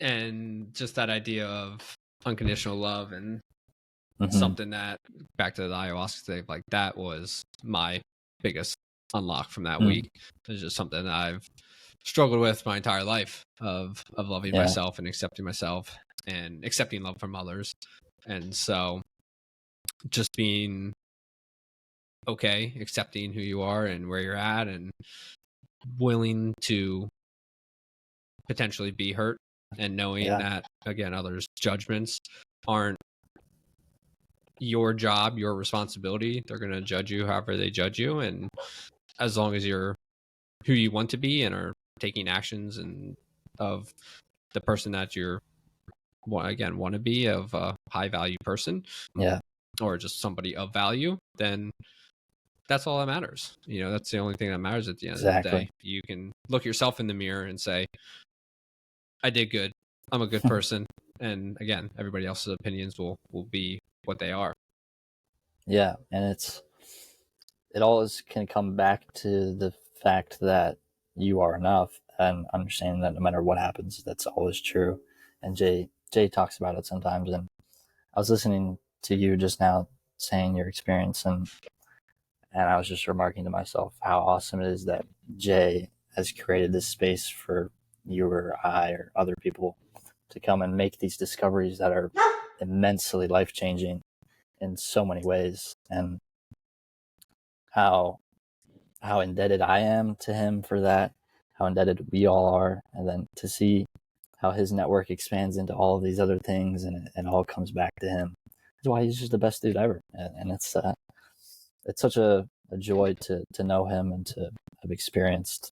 And just that idea of unconditional love and something that, back to the ayahuasca thing, like that was my biggest unlock from that week. It's just something that I've struggled with my entire life of loving myself and accepting myself and accepting love from others. And so just being okay, accepting who you are and where you're at, and willing to potentially be hurt, and knowing that, again, others' judgments aren't your job, your responsibility. They're going to judge you however they judge you. And as long as you're who you want to be and are taking actions and of the person that you're, again, want to be, of a high value person, or just somebody of value, then that's all that matters. That's the only thing that matters at the end of the day. You can look yourself in the mirror and say, I did good. I'm a good person. And again, everybody else's opinions will be what they are. Yeah. And it always can come back to the fact that you are enough, and understanding that no matter what happens, that's always true. And Jay talks about it sometimes. And I was listening to you just now saying your experience, and I was just remarking to myself how awesome it is that Jay has created this space for you or I or other people to come and make these discoveries that are immensely life-changing in so many ways. And how indebted I am to him for that, how indebted we all are, and then to see how his network expands into all of these other things, and it all comes back to him. That's why he's just the best dude ever. And it's such a joy to know him and to have experienced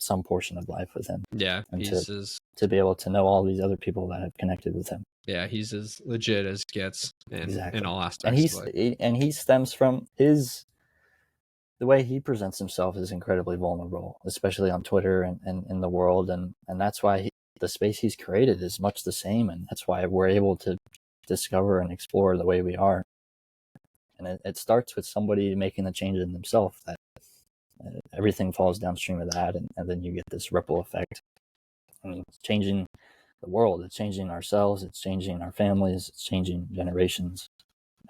some portion of life with him. Yeah, and to be able to know all these other people that have connected with him. Yeah, he's as legit as gets in all aspects. And he stems from the way he presents himself is incredibly vulnerable, especially on Twitter and in the world. And that's why the space he's created is much the same. And that's why we're able to discover and explore the way we are. And it starts with somebody making the change in themselves, that everything falls downstream of that. And then you get this ripple effect. I mean, it's changing the world. It's changing ourselves. It's changing our families. It's changing generations.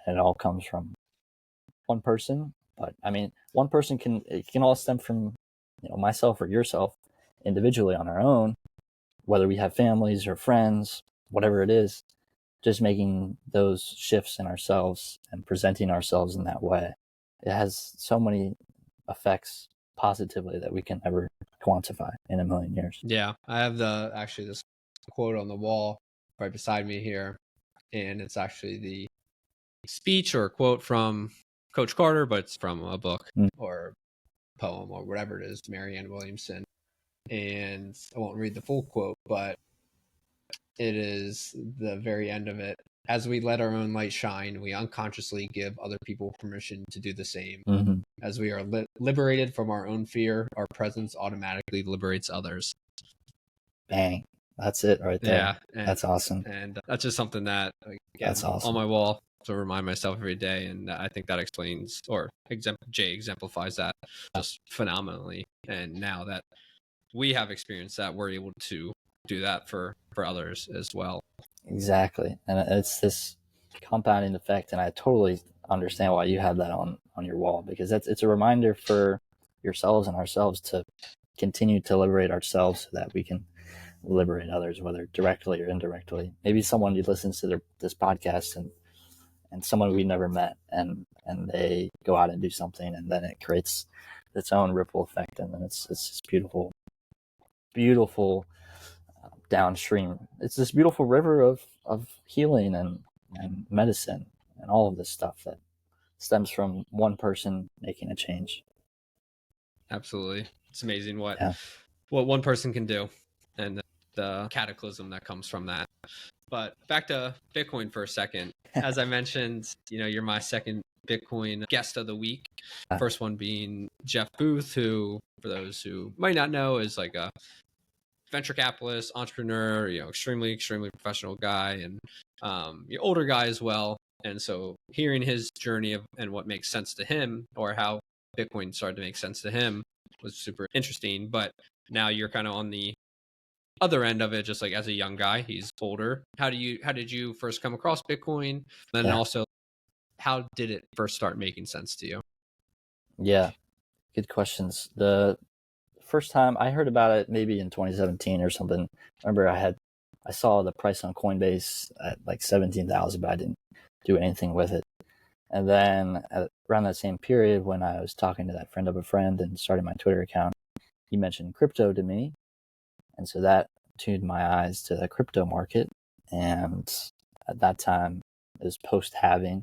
And it all comes from one person. But I mean, one person it can all stem from, myself or yourself individually on our own, whether we have families or friends, whatever it is, just making those shifts in ourselves and presenting ourselves in that way. It has so many effects positively that we can never quantify in a million years. Yeah. I have this quote on the wall right beside me here, and it's actually the speech or quote from Coach Carter, but it's from a book or poem or whatever it is, Marianne Williamson. And I won't read the full quote, but it is the very end of it. As we let our own light shine, we unconsciously give other people permission to do the same. As we are liberated from our own fear, our presence automatically liberates others. Bang. That's it right there. Yeah, that's awesome. And that's just something that, again, that's awesome. On my wall to remind myself every day. And I think that explains, or Jay exemplifies that just phenomenally. And now that we have experienced that, we're able to do that for others as well. Exactly. And it's this compounding effect. And I totally understand why you have that on your wall, because it's a reminder for yourselves and ourselves to continue to liberate ourselves so that we can liberate others, whether directly or indirectly. Maybe someone who listens to this podcast and someone we never met, and they go out and do something, and then it creates its own ripple effect, and then it's this beautiful downstream. It's this beautiful river of healing and medicine and all of this stuff that stems from one person making a change. Absolutely. It's amazing what one person can do, and the cataclysm that comes from that. But back to Bitcoin for a second. As I mentioned, you're my second Bitcoin guest of the week. First one being Jeff Booth, who, for those who might not know, is like a venture capitalist, entrepreneur, extremely, extremely professional guy, and older guy as well. And so hearing his journey and what makes sense to him, or how Bitcoin started to make sense to him, was super interesting. But now you're kind of on the other end of it, just like as a young guy. He's older. How did you first come across Bitcoin? And also, how did it first start making sense to you? Yeah, good questions. The first time I heard about it, maybe in 2017 or something. I remember I saw the price on Coinbase at like 17,000, but I didn't do anything with it. And then around that same period, when I was talking to that friend of a friend and starting my Twitter account, he mentioned crypto to me. And so that tuned my eyes to the crypto market. And at that time, it was post-halving,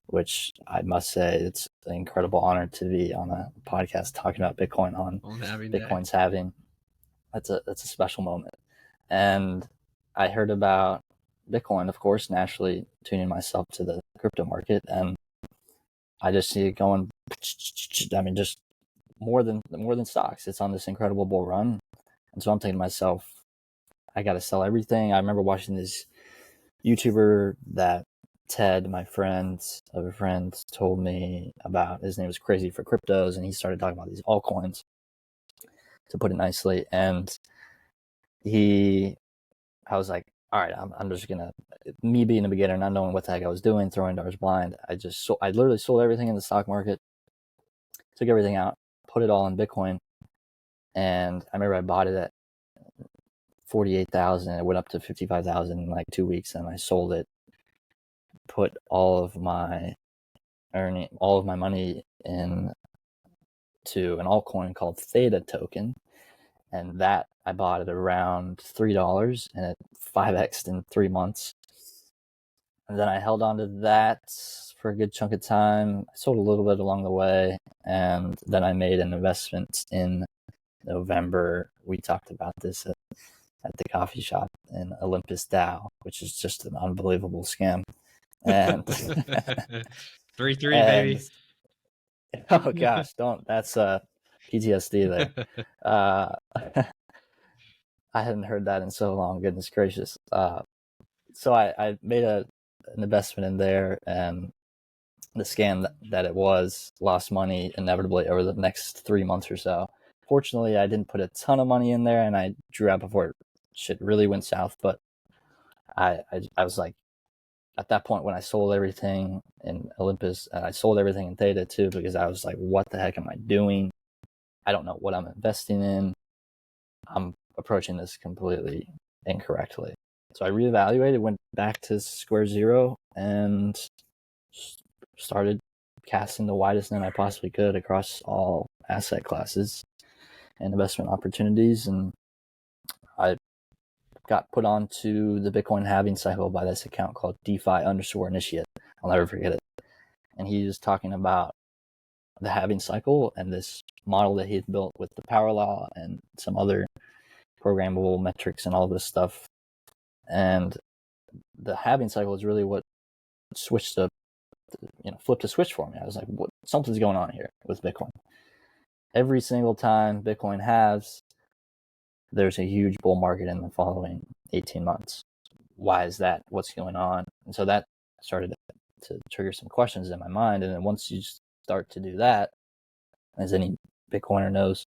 which I must say it's an incredible honor to be on a podcast talking about Bitcoin on Bitcoin's halving. That's a special moment. And I heard about Bitcoin, of course, naturally tuning myself to the crypto market, and I just see it going. I mean, just more than stocks. It's on this incredible bull run, and so I'm thinking to myself, I got to sell everything. I remember watching this YouTuber that Ted, my friend of a friend, told me about. His name was Crazy for Cryptos, and he started talking about these altcoins, to put it nicely. And I was like, all right, I'm just gonna, me being a beginner, not knowing what the heck I was doing, throwing darts blind. I literally sold everything in the stock market, took everything out, put it all in Bitcoin, and I remember I bought it at 48,000. It went up to 55,000 in like 2 weeks, and I sold it. Put all of my money in to an altcoin called Theta token, and that I bought at around $3, and it 5x'd in 3 months. And then I held on to that for a good chunk of time. I sold a little bit along the way, and then I made an investment in November. We talked about this at the coffee shop in Olympus DAO, which is just an unbelievable scam. And 3-3, baby. Oh gosh, don't. That's PTSD there. I hadn't heard that in so long. Goodness gracious. So I made an investment in there, and the scam that it was, lost money inevitably over the next 3 months or so. Fortunately, I didn't put a ton of money in there, and I drew out before shit really went south. But I was like, at that point when I sold everything in Olympus, and I sold everything in Theta too, because I was like, what the heck am I doing? I don't know what I'm investing in. I'm approaching this completely incorrectly. So I reevaluated, went back to square zero, and started casting the widest net I possibly could across all asset classes and investment opportunities. And I got put onto the Bitcoin halving cycle by this account called DeFi_initiate. I'll never forget it. And he was talking about the halving cycle and this model that he had built with the power law and some other programmable metrics and all this stuff. And the halving cycle is really what flipped a switch for me. I was like, something's going on here with Bitcoin. Every single time Bitcoin halves, there's a huge bull market in the following 18 months. Why is that? What's going on? And so that started to trigger some questions in my mind. And then once you start to do that, as any Bitcoiner knows,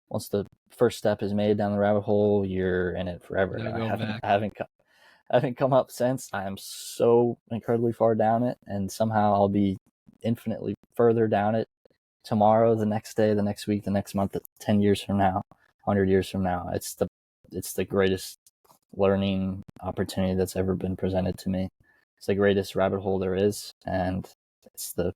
once the first step is made down the rabbit hole, you're in it forever. I haven't come up since. I am so incredibly far down it, and somehow I'll be infinitely further down it tomorrow, the next day, the next week, the next month, 10 years from now, 100 years from now. It's the greatest learning opportunity that's ever been presented to me. It's the greatest rabbit hole there is, and it's the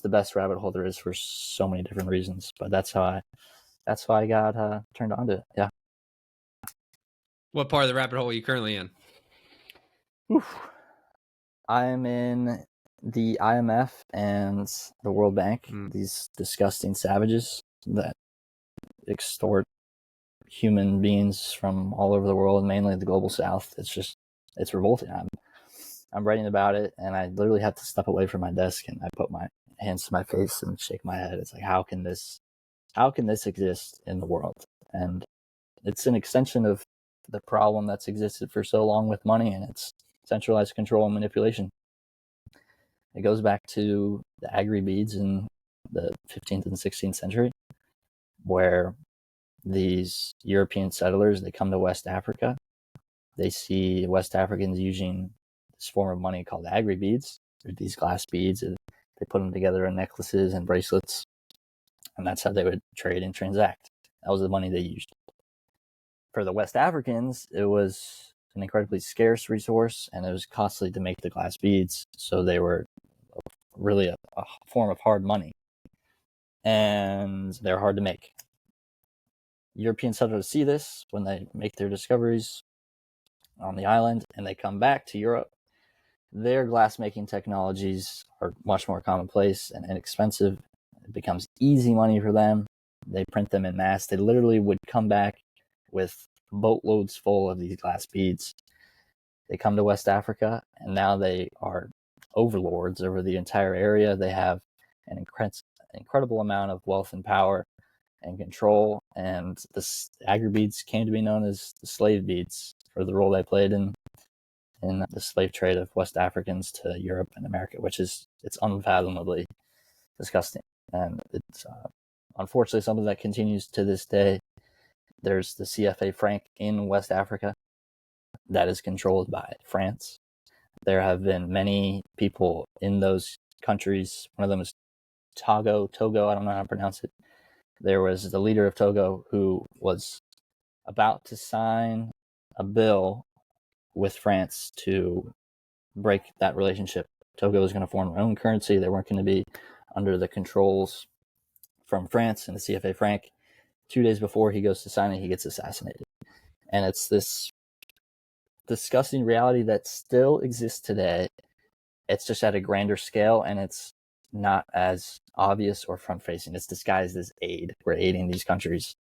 best rabbit hole there is for so many different reasons. But that's how I got turned on to it. Yeah. What part of the rabbit hole are you currently in? I'm in the IMF and the World Bank, these disgusting savages that extort human beings from all over the world, mainly the global south. It's revolting. I'm writing about it, and I literally have to step away from my desk, and I put my hands to my face and shake my head. It's like, how can this exist in the world? And it's an extension of the problem that's existed for so long with money, and it's centralized control and manipulation. It goes back to the agri beads in the 15th and 16th century, where these European settlers, they come to West Africa. They see West Africans using this form of money called agri beads. They're these glass beads, and they put them together in necklaces and bracelets, and that's how they would trade and transact. That was the money they used. For the West Africans, it was an incredibly scarce resource, and it was costly to make the glass beads, so they were really a form of hard money, and they're hard to make. European settlers see this when they make their discoveries on the island, and they come back to Europe. Their glass-making technologies are much more commonplace and inexpensive. It becomes easy money for them. They print them in mass. They literally would come back with boatloads full of these glass beads. They come to West Africa, and now they are overlords over the entire area. They have an incredible amount of wealth and power and control, and the agri beads came to be known as the slave beads for the role they played in the slave trade of West Africans to Europe and America, which is, it's unfathomably disgusting. And it's unfortunately something that continues to this day. There's the CFA franc in West Africa that is controlled by France. There have been many people in those countries. One of them is Togo, I don't know how to pronounce it. There was the leader of Togo who was about to sign a bill with France to break that relationship. Togo was going to form their own currency. They weren't going to be under the controls from France and the CFA franc. 2 days before he goes to sign it, he gets assassinated. And it's this disgusting reality that still exists today. It's just at a grander scale, and it's not as obvious or front-facing. It's disguised as aid. We're aiding these countries.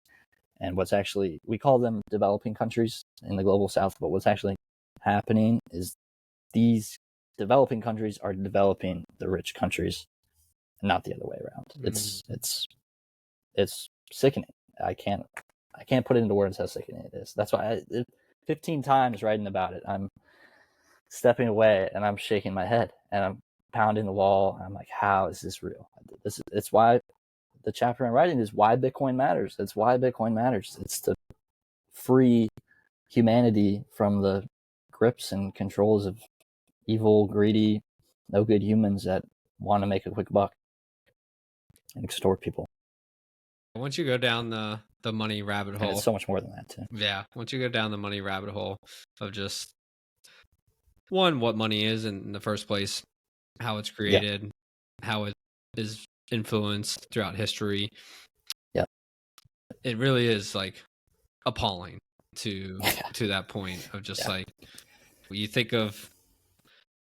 And what's actually, we call them developing countries in the global south, but what's actually happening is these developing countries are developing the rich countries, not the other way around. It's sickening. I can't put it into words how sickening it is. That's why 15 times writing about it, I'm stepping away and I'm shaking my head and I'm pounding the wall. I'm like, how is this real? It's why the chapter I'm writing is why Bitcoin matters. It's why Bitcoin matters. It's to free humanity from the grips and controls of evil, greedy, no good humans that want to make a quick buck and extort people. Once you go down the money rabbit hole, and it's so much more than that too. Yeah, once you go down the money rabbit hole of just one, what money is in the first place, how it's created, how it is influenced throughout history. Yeah, it really is like appalling to that point of just like, you think of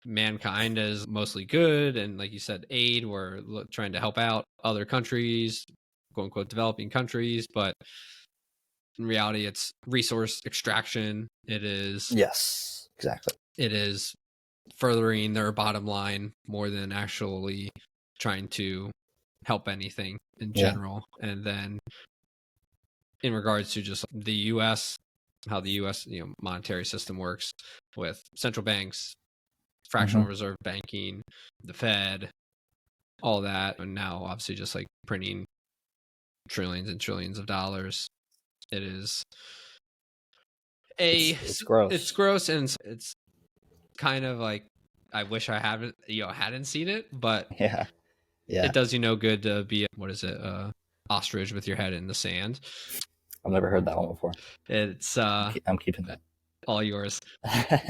mankind as mostly good, and like you said, aid, we're trying to help out other countries, quote unquote developing countries, but in reality it's resource extraction. It is, yes, exactly, it is furthering their bottom line more than actually trying to help anything in general. And then in regards to just the US, how the US monetary system works with central banks, fractional reserve banking, the Fed, all that, and now obviously just like printing trillions and trillions of dollars. It is it's gross. It's gross, and it's kind of like, I wish I hadn't seen it, but it does you no good to be ostrich with your head in the sand. I've never heard that one before. It's I'm keeping that. All yours.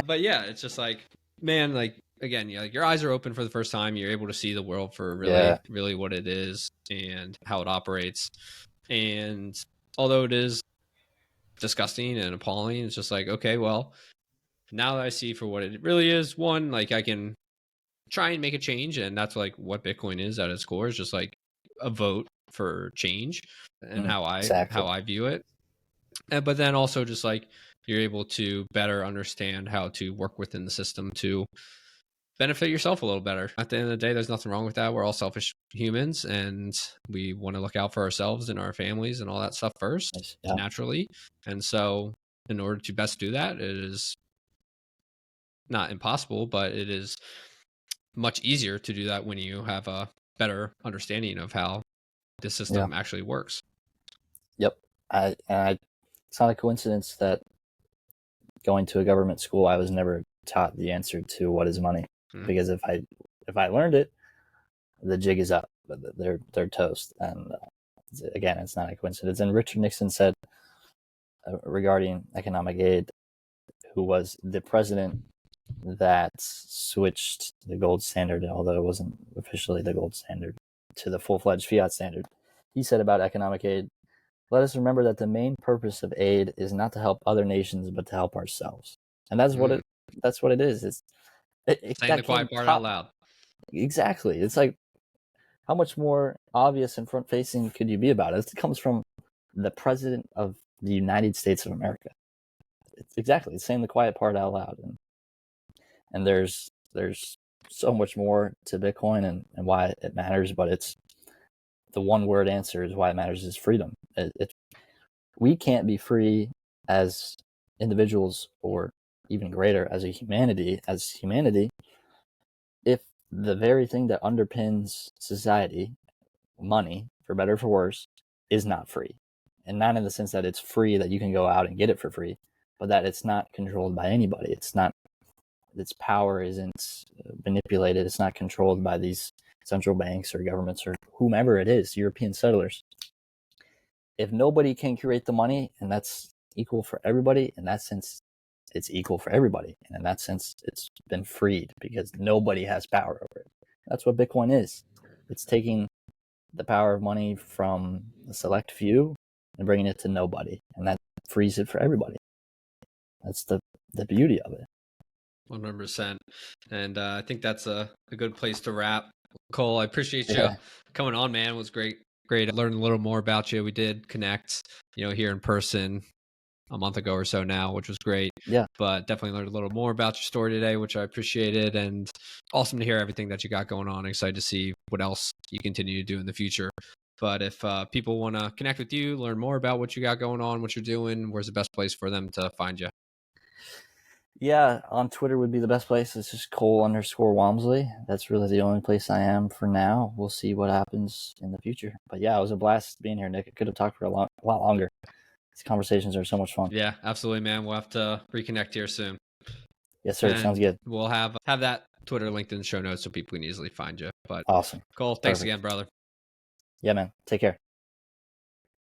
But yeah, it's just like, man, like again, like your eyes are open for the first time. You're able to see the world for really what it is and how it operates. And although it is disgusting and appalling, it's just like, okay, well, now that I see for what it really is, one, like I can try and make a change, and that's like what Bitcoin is at its core, is just like a vote for change, and how I view it. But then also just like, you're able to better understand how to work within the system to benefit yourself a little better. At the end of the day, there's nothing wrong with that. We're all selfish humans, and we want to look out for ourselves and our families and all that stuff first, Yeah. naturally. And so, in order to best do that, it is not impossible, but it is much easier to do that when you have a better understanding of how the system actually works. Yep. It's not a coincidence that going to a government school, I was never taught the answer to what is money, because if I learned it, the jig is up. They're toast. And again, it's not a coincidence. And Richard Nixon said regarding economic aid, who was the president that switched the gold standard, although it wasn't officially the gold standard, to the full-fledged fiat standard. He said about economic aid, let us remember that the main purpose of aid is not to help other nations, but to help ourselves. And that's what it is. It's saying the quiet part out loud. Exactly. It's like, how much more obvious and front-facing could you be about it? It comes from the president of the United States of America. It's saying the quiet part out loud. And there's so much more to Bitcoin and why it matters, but it's the one word answer is why it matters is freedom. We can't be free as individuals, or even greater as humanity, if the very thing that underpins society, money, for better or for worse, is not free. And not in the sense that it's free, that you can go out and get it for free, but that it's not controlled by anybody. Its power isn't manipulated. It's not controlled by these central banks or governments or whomever it is, European settlers. If nobody can create the money, and that's equal for everybody, in that sense, it's equal for everybody. And in that sense, it's been freed because nobody has power over it. That's what Bitcoin is. It's taking the power of money from a select few and bringing it to nobody. And that frees it for everybody. That's the beauty of it. 100%. And I think that's a good place to wrap. Cole, I appreciate you coming on, man. It was great. I learned a little more about you. We did connect, here in person a month ago or so now, which was great. Yeah. But definitely learned a little more about your story today, which I appreciated. And awesome to hear everything that you got going on. Excited to see what else you continue to do in the future. But if people want to connect with you, learn more about what you got going on, what you're doing, where's the best place for them to find you? Yeah, on Twitter would be the best place. It's just Cole_Walmsley. That's really the only place I am for now. We'll see what happens in the future. But yeah, it was a blast being here, Nick. I could have talked for a lot longer. These conversations are so much fun. Yeah, absolutely, man. We'll have to reconnect here soon. Yes, sir. Sounds good. We'll have that Twitter linked in the show notes so people can easily find you. But awesome. Cole, thanks again, brother. Yeah, man. Take care.